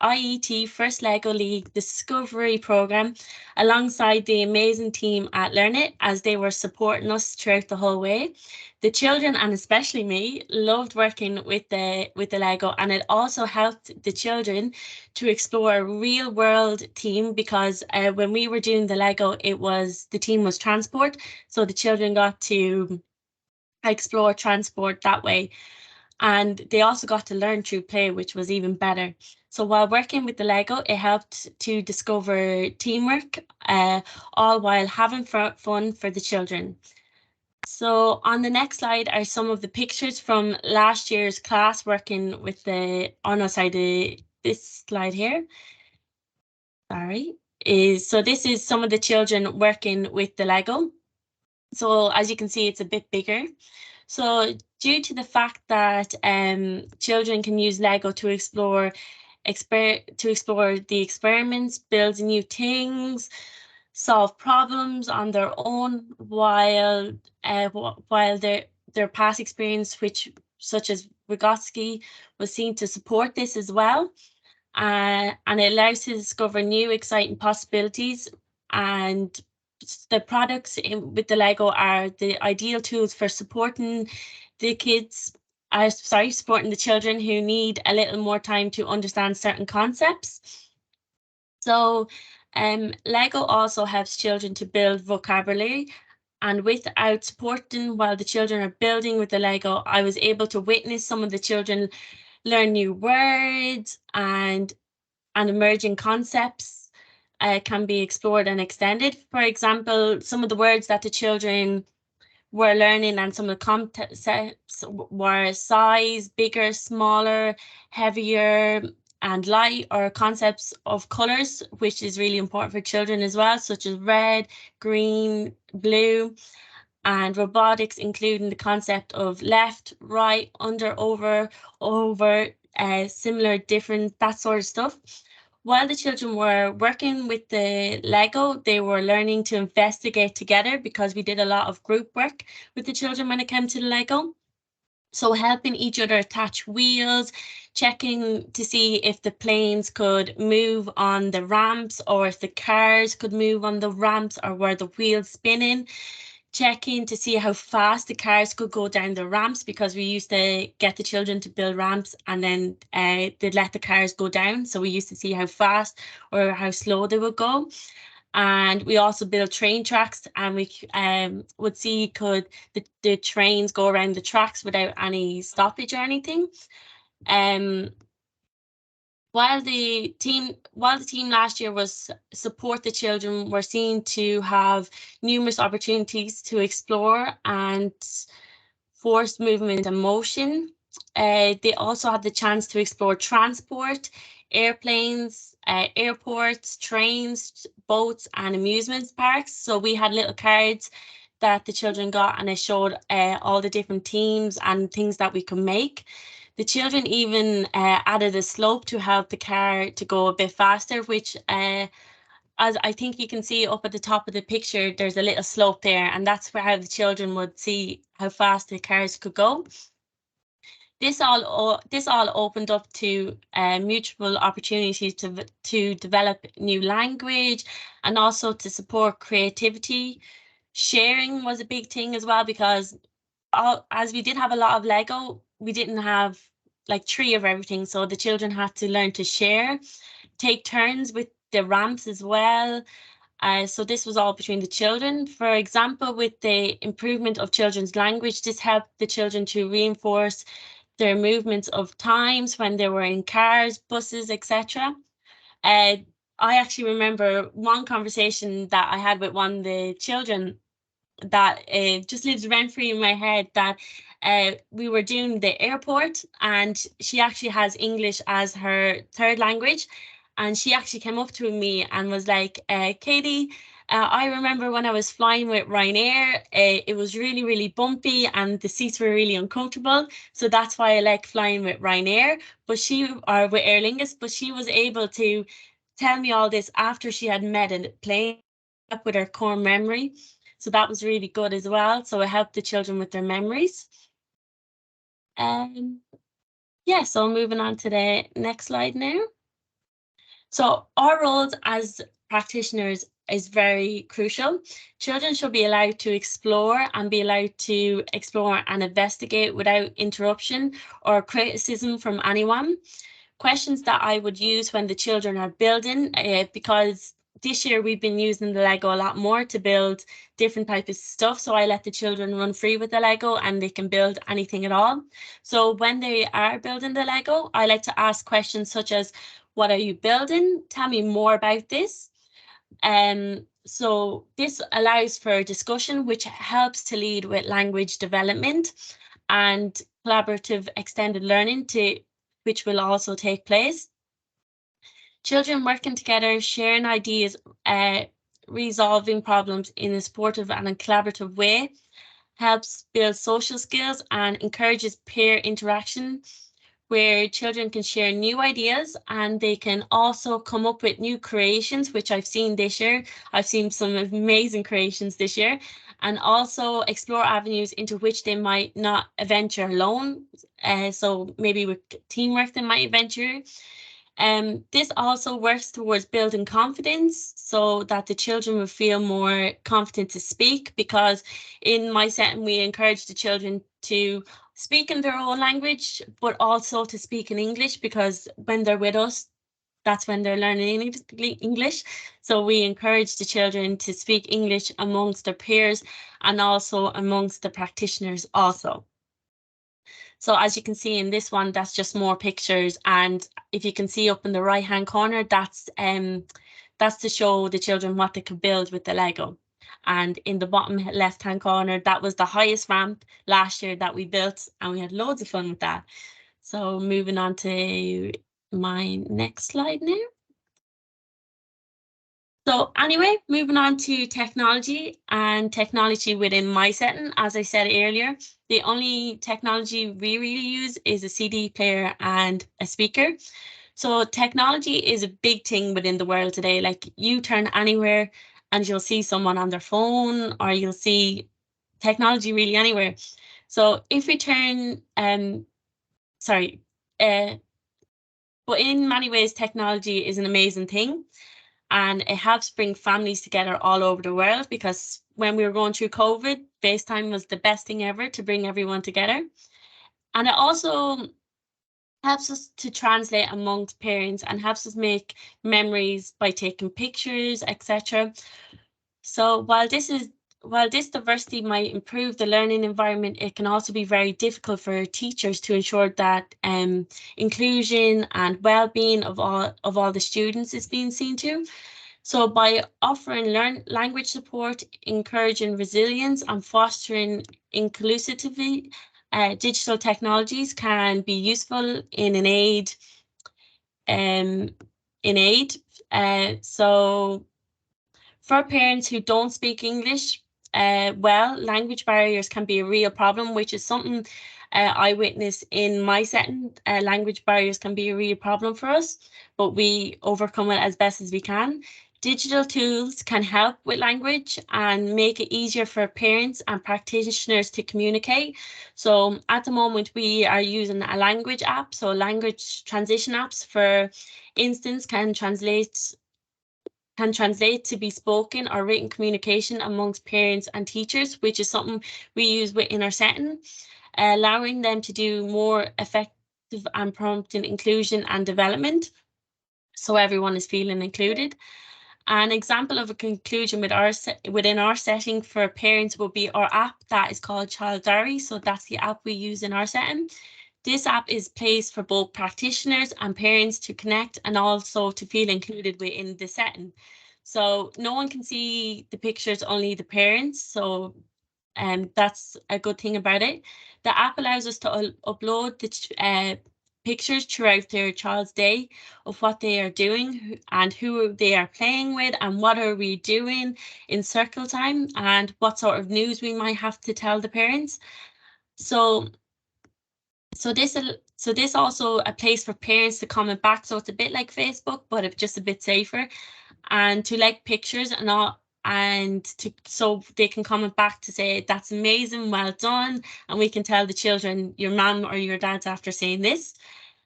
[SPEAKER 3] IET First Lego League Discovery Programme alongside the amazing team at Learn It, as they were supporting us throughout the whole way. The children, and especially me, loved working with the Lego, and it also helped the children to explore a real world theme, because when we were doing the Lego, the theme was transport. So the children got to explore transport that way. And they also got to learn through play, which was even better. So while working with the Lego, it helped to discover teamwork, all while having fun for the children. So on the next slide are some of the pictures from last year's class working with the, oh no, sorry, this slide here, sorry, so this is some of the children working with the Lego. So as you can see, it's a bit bigger. So due to the fact that children can use Lego to explore the experiments, build new things, solve problems on their own, while their past experience, such as Vygotsky, was seen to support this as well. And it allows to discover new exciting possibilities, and the products with the Lego are the ideal tools for supporting the supporting the children who need a little more time to understand certain concepts. So Lego also helps children to build vocabulary, and without supporting while the children are building with the Lego, I was able to witness some of the children learn new words, and emerging concepts can be explored and extended. For example, some of the words that the children were learning and some of the concepts were size, bigger, smaller, heavier, and light, or concepts of colors, which is really important for children as well, such as red, green, blue, and robotics, including the concept of left, right, under, over, similar, different, that sort of stuff. While the children were working with the Lego, they were learning to investigate together, because we did a lot of group work with the children when it came to the Lego. So helping each other attach wheels, checking to see if the planes could move on the ramps, or if the cars could move on the ramps, or were the wheels spinning. Checking to see how fast the cars could go down the ramps, because we used to get the children to build ramps and then they'd let the cars go down. So we used to see how fast or how slow they would go. And we also built train tracks, and we would see could the trains go around the tracks without any stoppage or anything. While the team last year was support the children, were seen to have numerous opportunities to explore and forced movement and motion. They also had the chance to explore transport, airplanes, airports, trains, boats, and amusement parks. So we had little cards that the children got, and it showed all the different teams and things that we could make. The children even added a slope to help the car to go a bit faster, which as I think you can see up at the top of the picture, there's a little slope there, and that's where how the children would see how fast the cars could go. This all opened up to mutual opportunities to develop new language, and also to support creativity. Sharing was a big thing as well, because as we did have a lot of Lego, we didn't have like 3 of everything. So the children had to learn to share, take turns with the ramps as well. So this was all between the children. For example, with the improvement of children's language, this helped the children to reinforce their movements of times when they were in cars, buses, etc. I actually remember one conversation that I had with one of the children that just lives rent free in my head, that we were doing the airport, and she actually has English as her third language. And she actually came up to me and was like, Katie, I remember when I was flying with Ryanair, it was really, really bumpy and the seats were really uncomfortable. So that's why I like flying with Ryanair, or with Aer Lingus. But she was able to tell me all this after she had met a plane up with her core memory. So that was really good as well. So it helped the children with their memories. Yeah, so moving on to the next slide now. So our roles as practitioners is very crucial. Children should be allowed to explore and investigate without interruption or criticism from anyone. Questions that I would use when the children are building, because this year we've been using the Lego a lot more to build different types of stuff. So I let the children run free with the Lego and they can build anything at all. So when they are building the Lego, I like to ask questions such as, what are you building? Tell me more about this. So this allows for discussion, which helps to lead with language development and collaborative extended learning, which will also take place. Children working together, sharing ideas, resolving problems in a supportive and a collaborative way helps build social skills and encourages peer interaction, where children can share new ideas and they can also come up with new creations, which I've seen this year. I've seen some amazing creations this year, and also explore avenues into which they might not venture alone. So maybe with teamwork they might venture. This also works towards building confidence so that the children will feel more confident to speak, because in my setting we encourage the children to speak in their own language, but also to speak in English, because when they're with us, that's when they're learning English. So we encourage the children to speak English amongst their peers and also amongst the practitioners also. So as you can see in this one, that's just more pictures. And if you can see up in the right hand corner, that's to show the children what they could build with the Lego. And in the bottom left hand corner, that was the highest ramp last year that we built, and we had loads of fun with that. So moving on to my next slide now. So anyway, moving on to technology and technology within my setting. As I said earlier, the only technology we really use is a CD player and a speaker. So technology is a big thing within the world today. Like, you turn anywhere and you'll see someone on their phone, or you'll see technology really anywhere. So if we turn, but in many ways, technology is an amazing thing. And it helps bring families together all over the world, because when we were going through COVID, FaceTime was the best thing ever to bring everyone together. And it also helps us to translate amongst parents and helps us make memories by taking pictures, etc. So while this diversity might improve the learning environment, it can also be very difficult for teachers to ensure that inclusion and well-being of all the students is being seen to. So by offering language support, encouraging resilience, and fostering inclusivity, digital technologies can be useful in aid. So for parents who don't speak English well, language barriers can be a real problem, which is something I witness in my setting. Language barriers can be a real problem for us, but we overcome it as best as we can. Digital tools can help with language and make it easier for parents and practitioners to communicate. So at the moment, we are using a language app. So language transition apps, for instance, can translate to be spoken or written communication amongst parents and teachers, which is something we use within our setting, allowing them to do more effective and prompting inclusion and development, so everyone is feeling included. An example of a conclusion within our setting for parents would be our app that is called Child Diary. So that's the app we use in our setting. This app is placed for both practitioners and parents to connect and also to feel included within the setting. So no one can see the pictures, only the parents. So that's a good thing about it. The app allows us to upload the pictures throughout their child's day of what they are doing and who they are playing with and what are we doing in circle time and what sort of news we might have to tell the parents. So this also a place for parents to comment back. So it's a bit like Facebook, but it's just a bit safer, and to like pictures and all, and so they can comment back to say that's amazing, well done, and we can tell the children your mum or your dad's after saying this.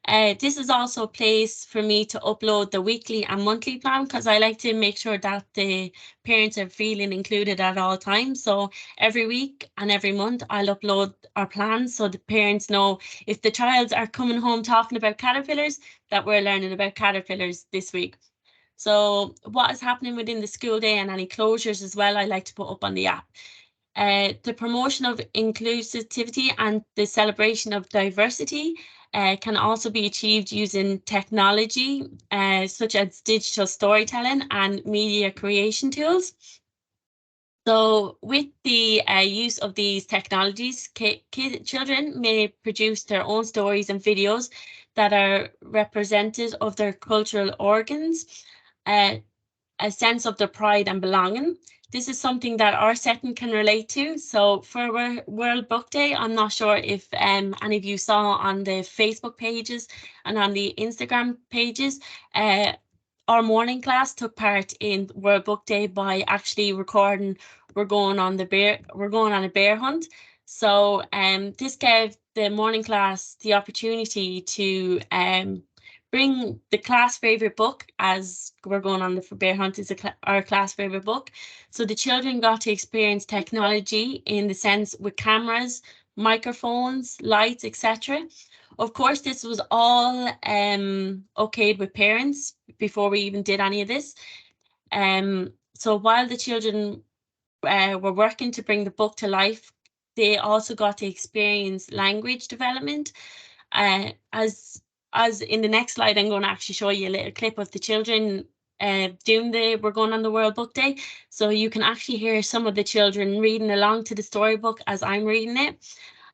[SPEAKER 3] This is also a place for me to upload the weekly and monthly plan, because I like to make sure that the parents are feeling included at all times. So every week and every month I'll upload our plans so the parents know if the child are coming home talking about caterpillars, that we're learning about caterpillars this week. So what is happening within the school day and any closures as well, I like to put up on the app. The promotion of inclusivity and the celebration of diversity can also be achieved using technology, such as digital storytelling and media creation tools. So with the use of these technologies, children may produce their own stories and videos that are representative of their cultural organs, a sense of their pride and belonging. This is something that our setting can relate to. So for World Book Day, I'm not sure if any of you saw on the Facebook pages and on the Instagram pages, our morning class took part in World Book Day by actually recording we're going on a bear hunt. So this gave the morning class the opportunity to bring the class favorite book, as we're going on the bear hunt is our class favorite book. So the children got to experience technology in the sense with cameras, microphones, lights, etc. Of course, this was all okayed with parents before we even did any of this. So while the children were working to bring the book to life, they also got to experience language development. As in the next slide, I'm going to actually show you a little clip of the children we're going on the World Book Day. So you can actually hear some of the children reading along to the storybook as I'm reading it.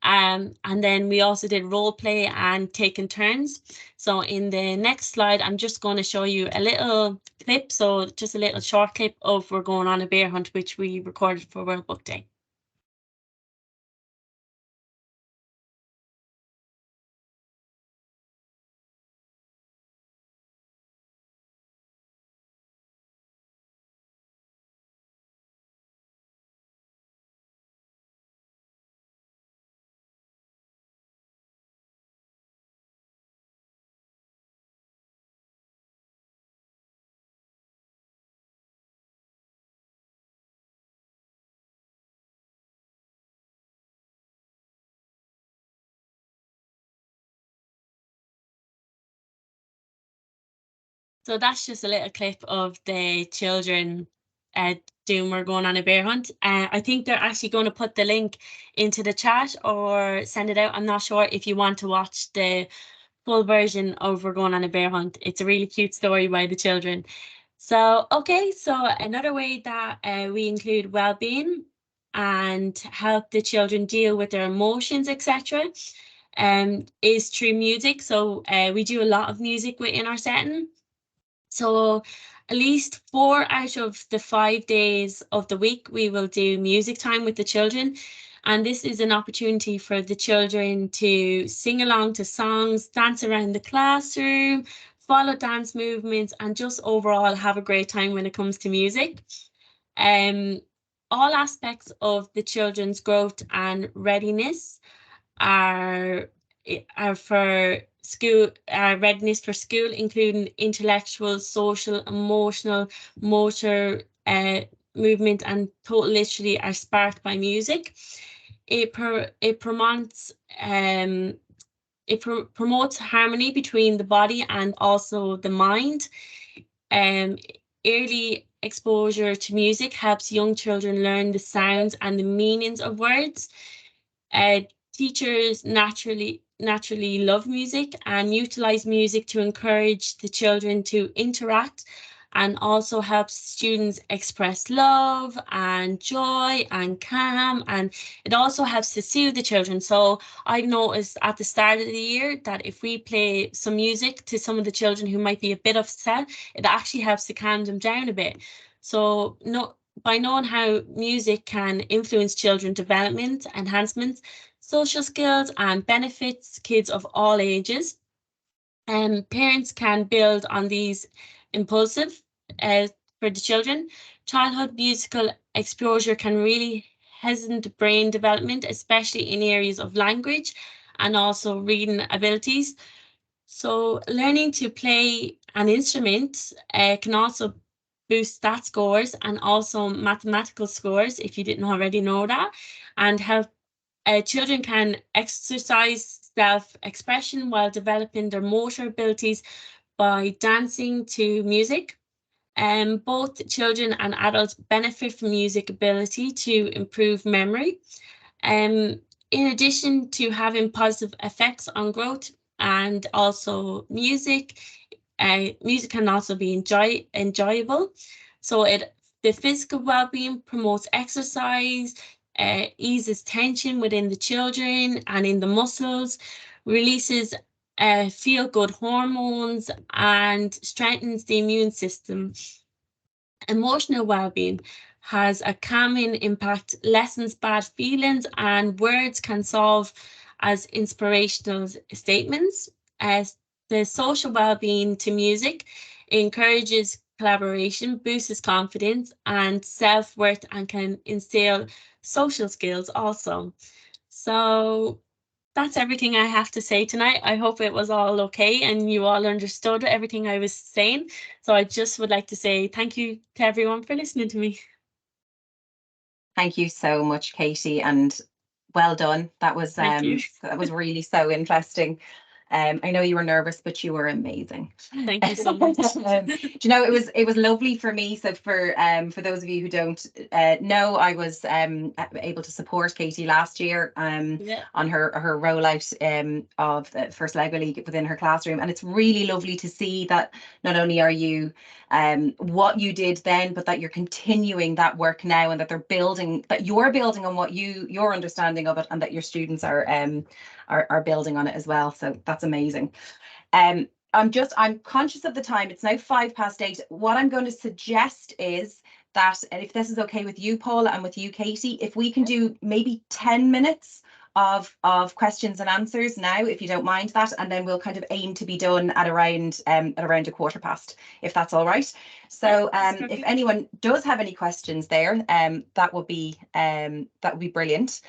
[SPEAKER 3] And then we also did role play and taking turns. So in the next slide, I'm just going to show you a little clip. So just a little short clip of we're going on a bear hunt, which we recorded for World Book Day. So that's just a little clip of the children doing we're going on a bear hunt. I think they're actually going to put the link into the chat or send it out. I'm not sure if you want to watch the full version of we're going on a bear hunt. It's a really cute story by the children. So, okay, so another way that we include well-being and help the children deal with their emotions, etc., is through music. So we do a lot of music within our setting. So at least 4 out of the 5 days of the week, we will do music time with the children. And this is an opportunity for the children to sing along to songs, dance around the classroom, follow dance movements, and just overall have a great time when it comes to music. All aspects of the children's growth and readiness are for school, readiness for school, including intellectual, social, emotional, motor, movement, and total literally are sparked by music. It promotes promotes harmony between the body and also the mind. Early exposure to music helps young children learn the sounds and the meanings of words. Teachers naturally love music and utilize music to encourage the children to interact, and also helps students express love and joy and calm, and it also helps to soothe the children. So I noticed at the start of the year that if we play some music to some of the children who might be a bit upset, it actually helps to calm them down a bit. So by knowing how music can influence children's development, enhancements, social skills, and benefits kids of all ages, and parents can build on these impulsive for the children. Childhood musical exposure can really hasten brain development, especially in areas of language and also reading abilities. So learning to play an instrument can also boost stat scores and also mathematical scores, if you didn't already know that, and help children can exercise self-expression while developing their motor abilities by dancing to music. Both children and adults benefit from music ability to improve memory. In addition to having positive effects on growth, and also music. Music can also be enjoyable. So the physical well-being promotes exercise, eases tension within the children and in the muscles, releases feel-good hormones, and strengthens the immune system. Emotional well-being has a calming impact, lessens bad feelings, and words can solve as inspirational statements. As the social well-being to music encourages collaboration, boosts confidence and self-worth, and can instill social skills also. So that's everything I have to say tonight. I hope it was all okay and you all understood everything I was saying. So I just would like to say thank you to everyone for listening to me.
[SPEAKER 1] Thank you so much, Katie, and well done. That was really so interesting. I know you were nervous, but you were amazing.
[SPEAKER 3] Thank you so much.
[SPEAKER 1] Do you know, it was lovely for me. So for those of you who don't know, I was able to support Katie last year on her rollout of the first Lego League within her classroom, and it's really lovely to see that not only are you what you did then, but that you're continuing that work now, and that you're building on what your understanding of it, and that your students are building on it as well. So that's amazing. I'm conscious of the time. It's now 8:05. What I'm going to suggest is that, and if this is okay with you, Paula, and with you, Katie, if we can do maybe 10 minutes of questions and answers now, if you don't mind that, and then we'll kind of aim to be done at around 1:15, if that's all right. So if anyone does have any questions there, that would be brilliant.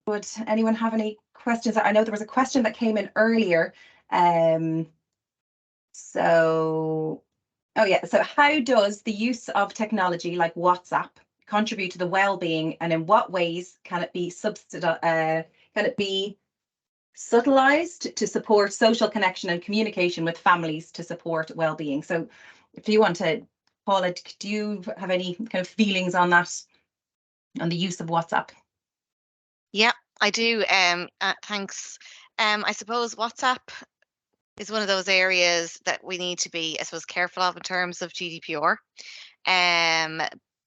[SPEAKER 1] Would anyone have any questions? I know there was a question that came in earlier. So how does the use of technology like WhatsApp contribute to the well-being, and in what ways can it be subtilized to support social connection and communication with families to support well-being? So if you want to, Paula, do you have any kind of feelings on that, on the use of WhatsApp?
[SPEAKER 2] Yeah, I do. Thanks. I suppose WhatsApp is one of those areas that we need to be, I suppose, careful of in terms of GDPR.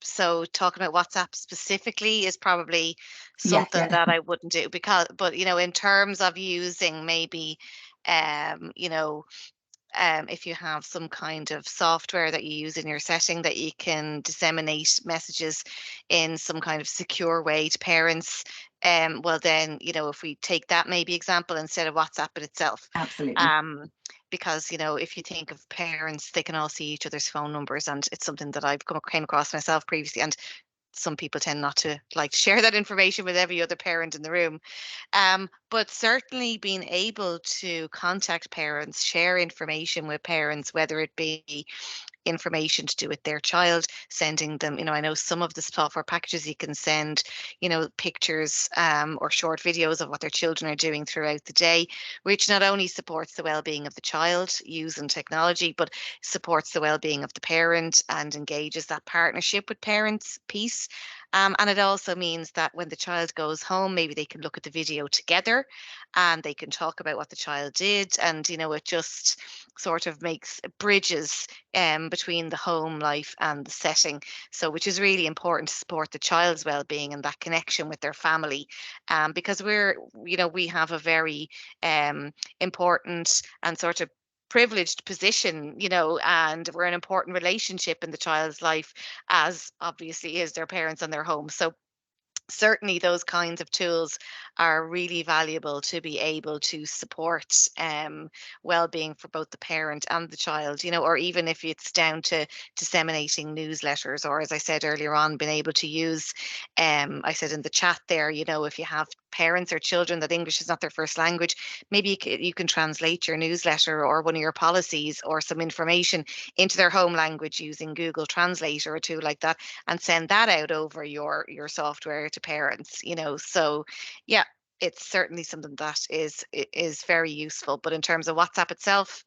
[SPEAKER 2] So talking about WhatsApp specifically is probably something that I wouldn't do, but in terms of using maybe, if you have some kind of software that you use in your setting that you can disseminate messages in some kind of secure way to parents, well then, if we take that maybe example instead of WhatsApp in itself.
[SPEAKER 1] Absolutely.
[SPEAKER 2] Because, if you think of parents, they can all see each other's phone numbers, and it's something that I've came across myself previously, and some people tend not to like to share that information with every other parent in the room. But certainly being able to contact parents, share information with parents, whether it be information to do with their child, sending them, I know some of the software packages you can send, pictures or short videos of what their children are doing throughout the day, which not only supports the well-being of the child using technology, but supports the well-being of the parent and engages that partnership with parents piece. And it also means that when the child goes home, maybe they can look at the video together and they can talk about what the child did. And, it just sort of makes bridges between the home life and the setting. So, which is really important to support the child's well-being and that connection with their family. Because we have a very important and sort of privileged position, and we're an important relationship in the child's life, as obviously is their parents and their home. So certainly those kinds of tools are really valuable to be able to support well-being for both the parent and the child, or even if it's down to disseminating newsletters, or as I said earlier on, being able to use, I said in the chat there, if you have parents or children that English is not their first language, maybe you can translate your newsletter or one of your policies or some information into their home language using Google Translate or a tool like that, and send that out over your software to parents. So yeah, it's certainly something that is very useful. But in terms of WhatsApp itself,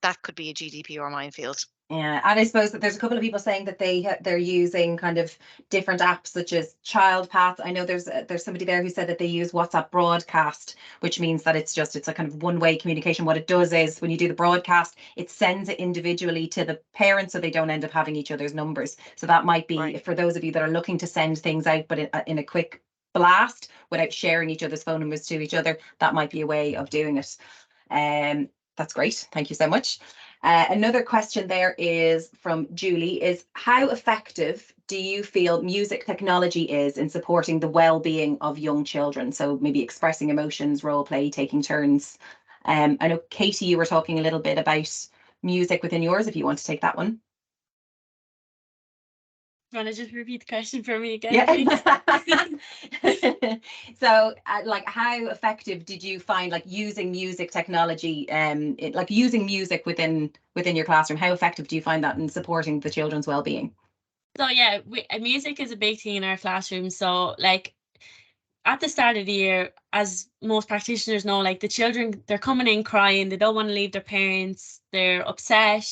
[SPEAKER 2] that could be a GDPR minefield.
[SPEAKER 1] Yeah, and I suppose that there's a couple of people saying that they're using kind of different apps such as Child Path. I know there's somebody there who said that they use WhatsApp broadcast, which means that it's a kind of one-way communication. What it does is when you do the broadcast, it sends it individually to the parents so they don't end up having each other's numbers. So that might be
[SPEAKER 2] Right.
[SPEAKER 1] for those of you that are looking to send things out, but in a quick blast without sharing each other's phone numbers to each other, that might be a way of doing it. That's great. Thank you so much. Another question there is from Julie is how effective do you feel music technology is in supporting the well-being of young children? So maybe expressing emotions, role play, taking turns. I know Katie, you were talking a little bit about music within yours, if you want to take that one.
[SPEAKER 3] You want to just repeat the question for me again,
[SPEAKER 1] Yeah.
[SPEAKER 3] please?
[SPEAKER 1] So like how effective did you find like using music technology like using music within your classroom? How effective do you find that in supporting the children's well-being?
[SPEAKER 3] So yeah, music is a big thing in our classroom. So like at the start of the year, as most practitioners know, like the children, they're coming in crying, they don't want to leave their parents, they're upset,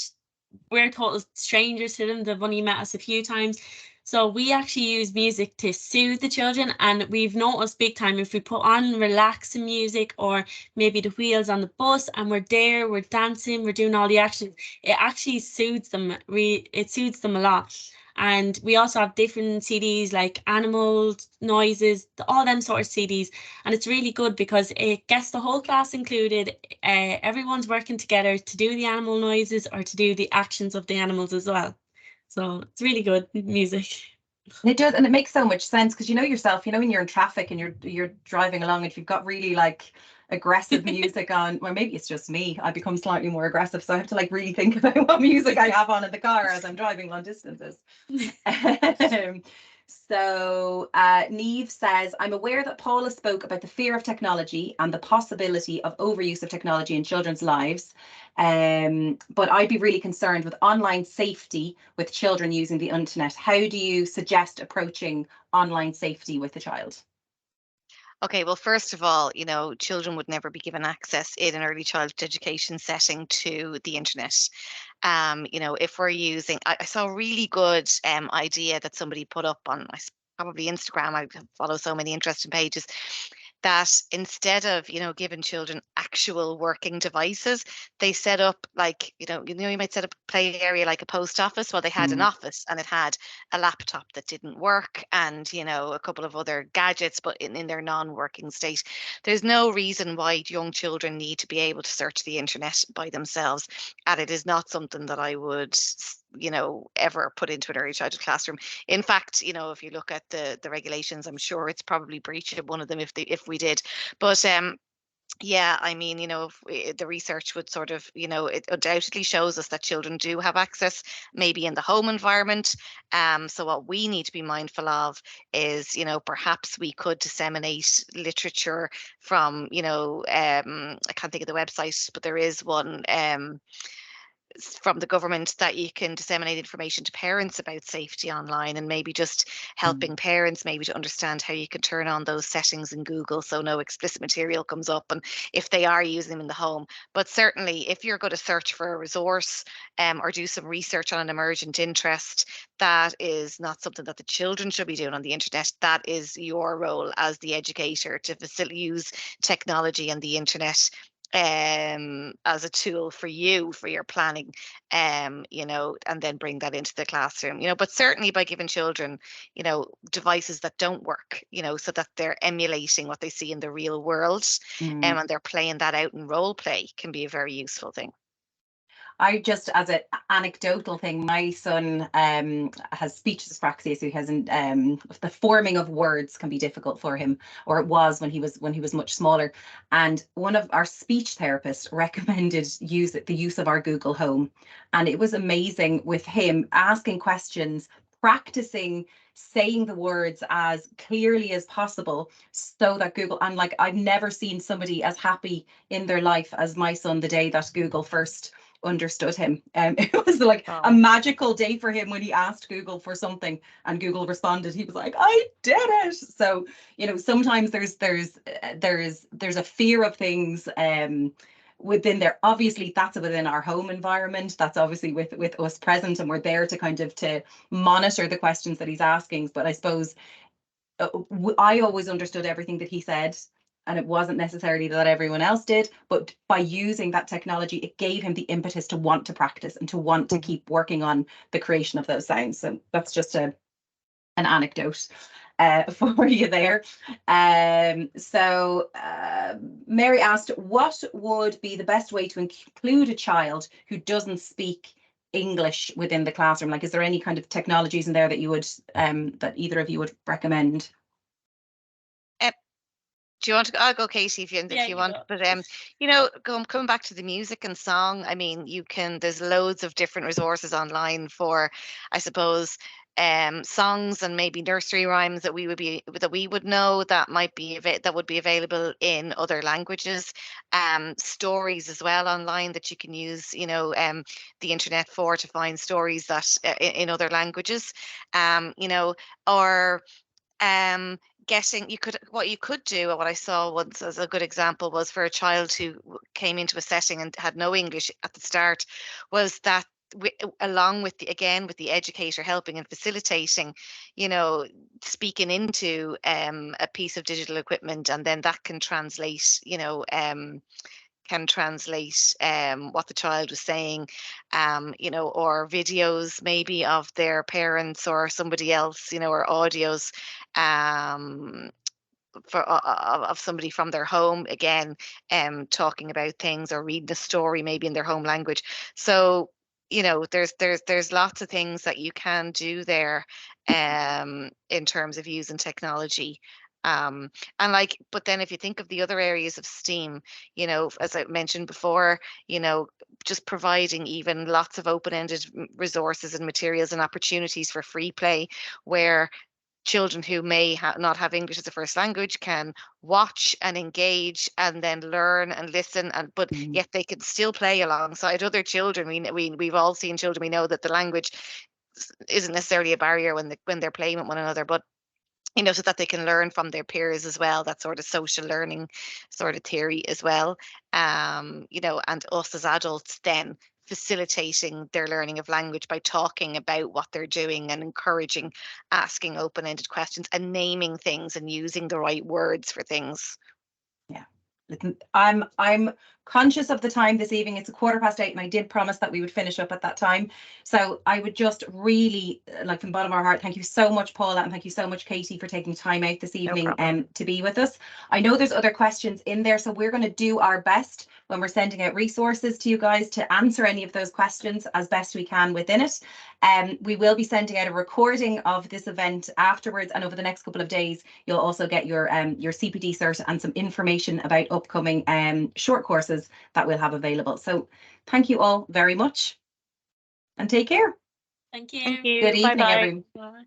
[SPEAKER 3] we're total strangers to them, they've only met us a few times. So we actually use music to soothe the children, and we've noticed big time if we put on relaxing music or maybe the wheels on the bus and we're there, we're dancing, we're doing all the actions, it actually soothes them. It soothes them a lot. And we also have different CDs like animal noises, all them sort of CDs. And it's really good because it gets the whole class included. Everyone's working together to do the animal noises or to do the actions of the animals as well. So it's really good music.
[SPEAKER 1] It does, and it makes so much sense because you know yourself, you know, when you're in traffic and you're driving along, if you've got really like aggressive music on, well, maybe it's just me, I become slightly more aggressive, so I have to like really think about what music I have on in the car as I'm driving long distances. So Neve says, I'm aware that Paula spoke about the fear of technology and the possibility of overuse of technology in children's lives. But I'd be really concerned with online safety with children using the internet. How do you suggest approaching online safety with the child?
[SPEAKER 2] Okay, well, first of all, children would never be given access in an early childhood education setting to the internet. If we're using, I saw a really good idea that somebody put up on probably Instagram. I follow so many interesting pages that instead of, giving children actual working devices, they set up like, you might set up a play area like a post office. Well, they had an office and it had a laptop that didn't work and, a couple of other gadgets, but in their non-working state. There's no reason why young children need to be able to search the internet by themselves. And it is not something that I would, ever put into an early childhood classroom. In fact, if you look at the regulations, I'm sure it's probably breach of one of them if we did. But yeah, I mean, the research would sort of, it undoubtedly shows us that children do have access, maybe in the home environment. So what we need to be mindful of is, perhaps we could disseminate literature from, I can't think of the website, but there is one. From the government that you can disseminate information to parents about safety online and maybe just helping parents maybe to understand how you can turn on those settings in Google so no explicit material comes up and if they are using them in the home. But certainly if you're going to search for a resource or do some research on an emergent interest, that is not something that the children should be doing on the internet. That is your role as the educator to use technology and the internet as a tool for you for your planning, and then bring that into the classroom, but certainly by giving children, devices that don't work, so that they're emulating what they see in the real world, and they're playing that out in role play can be a very useful thing.
[SPEAKER 1] I just, as an anecdotal thing, my son has speech dyspraxia, so he has the forming of words can be difficult for him, or it was when he was much smaller. And one of our speech therapists recommended the use of our Google Home, and it was amazing with him asking questions, practicing saying the words as clearly as possible so that Google, and like I've never seen somebody as happy in their life as my son the day that Google first understood him. It was like a magical day for him when he asked Google for something and Google responded. He was like, I did it. So, sometimes there's a fear of things within there. Obviously, that's within our home environment. That's obviously with us present, and we're there to kind of to monitor the questions that he's asking. But I suppose I always understood everything that he said, and it wasn't necessarily that everyone else did, but by using that technology, it gave him the impetus to want to practice and to want to keep working on the creation of those sounds. So that's just an anecdote for you there. Mary asked, what would be the best way to include a child who doesn't speak English within the classroom? Like, is there any kind of technologies in there that you would that either of you would recommend?
[SPEAKER 2] Do you want to go? I'll go, Katie, if you want.
[SPEAKER 3] Go.
[SPEAKER 2] But you know, coming back to the music and song, I mean, there's loads of different resources online for, I suppose, songs and maybe nursery rhymes that we would know that would be available in other languages. Stories as well online that you can use, you know, the internet for, to find stories that in other languages. You know, or what you could do, or what I saw once as a good example, was for a child who came into a setting and had no English at the start, was that along with the educator helping and facilitating, you know, speaking into a piece of digital equipment, and then that can translate, you know, what the child was saying, you know, or videos maybe of their parents or somebody else, you know, or audios of somebody from their home, again, talking about things or reading a story maybe in their home language. So, you know, there's lots of things that you can do there in terms of using technology. And like, but then if you think of the other areas of STEAM, you know, as I mentioned before, you know, just providing even lots of open-ended resources and materials and opportunities for free play, where children who may not have English as a first language can watch and engage and then learn and listen, but yet they can still play alongside other children. We've all seen children. We know that the language isn't necessarily a barrier when they're playing with one another, but you know, so that they can learn from their peers as well, that sort of social learning sort of theory as well. You know, and us as adults then facilitating their learning of language by talking about what they're doing and encouraging asking open-ended questions and naming things and using the right words for things.
[SPEAKER 1] Yeah. I'm conscious of the time this evening. It's 8:15, and I did promise that we would finish up at that time. So I would just really, like, from the bottom of our heart, thank you so much, Paula, and thank you so much, Katie, for taking time out this evening to be with us. I know there's other questions in there, so we're going to do our best when we're sending out resources to you guys to answer any of those questions as best we can within it. We will be sending out a recording of this event afterwards, and over the next couple of days, you'll also get your CPD cert and some information about upcoming short courses that we'll have available. So thank you all very much, and take care.
[SPEAKER 3] Thank you.
[SPEAKER 2] Thank you.
[SPEAKER 1] Good evening,
[SPEAKER 2] Bye-bye.
[SPEAKER 1] everyone.
[SPEAKER 3] Bye.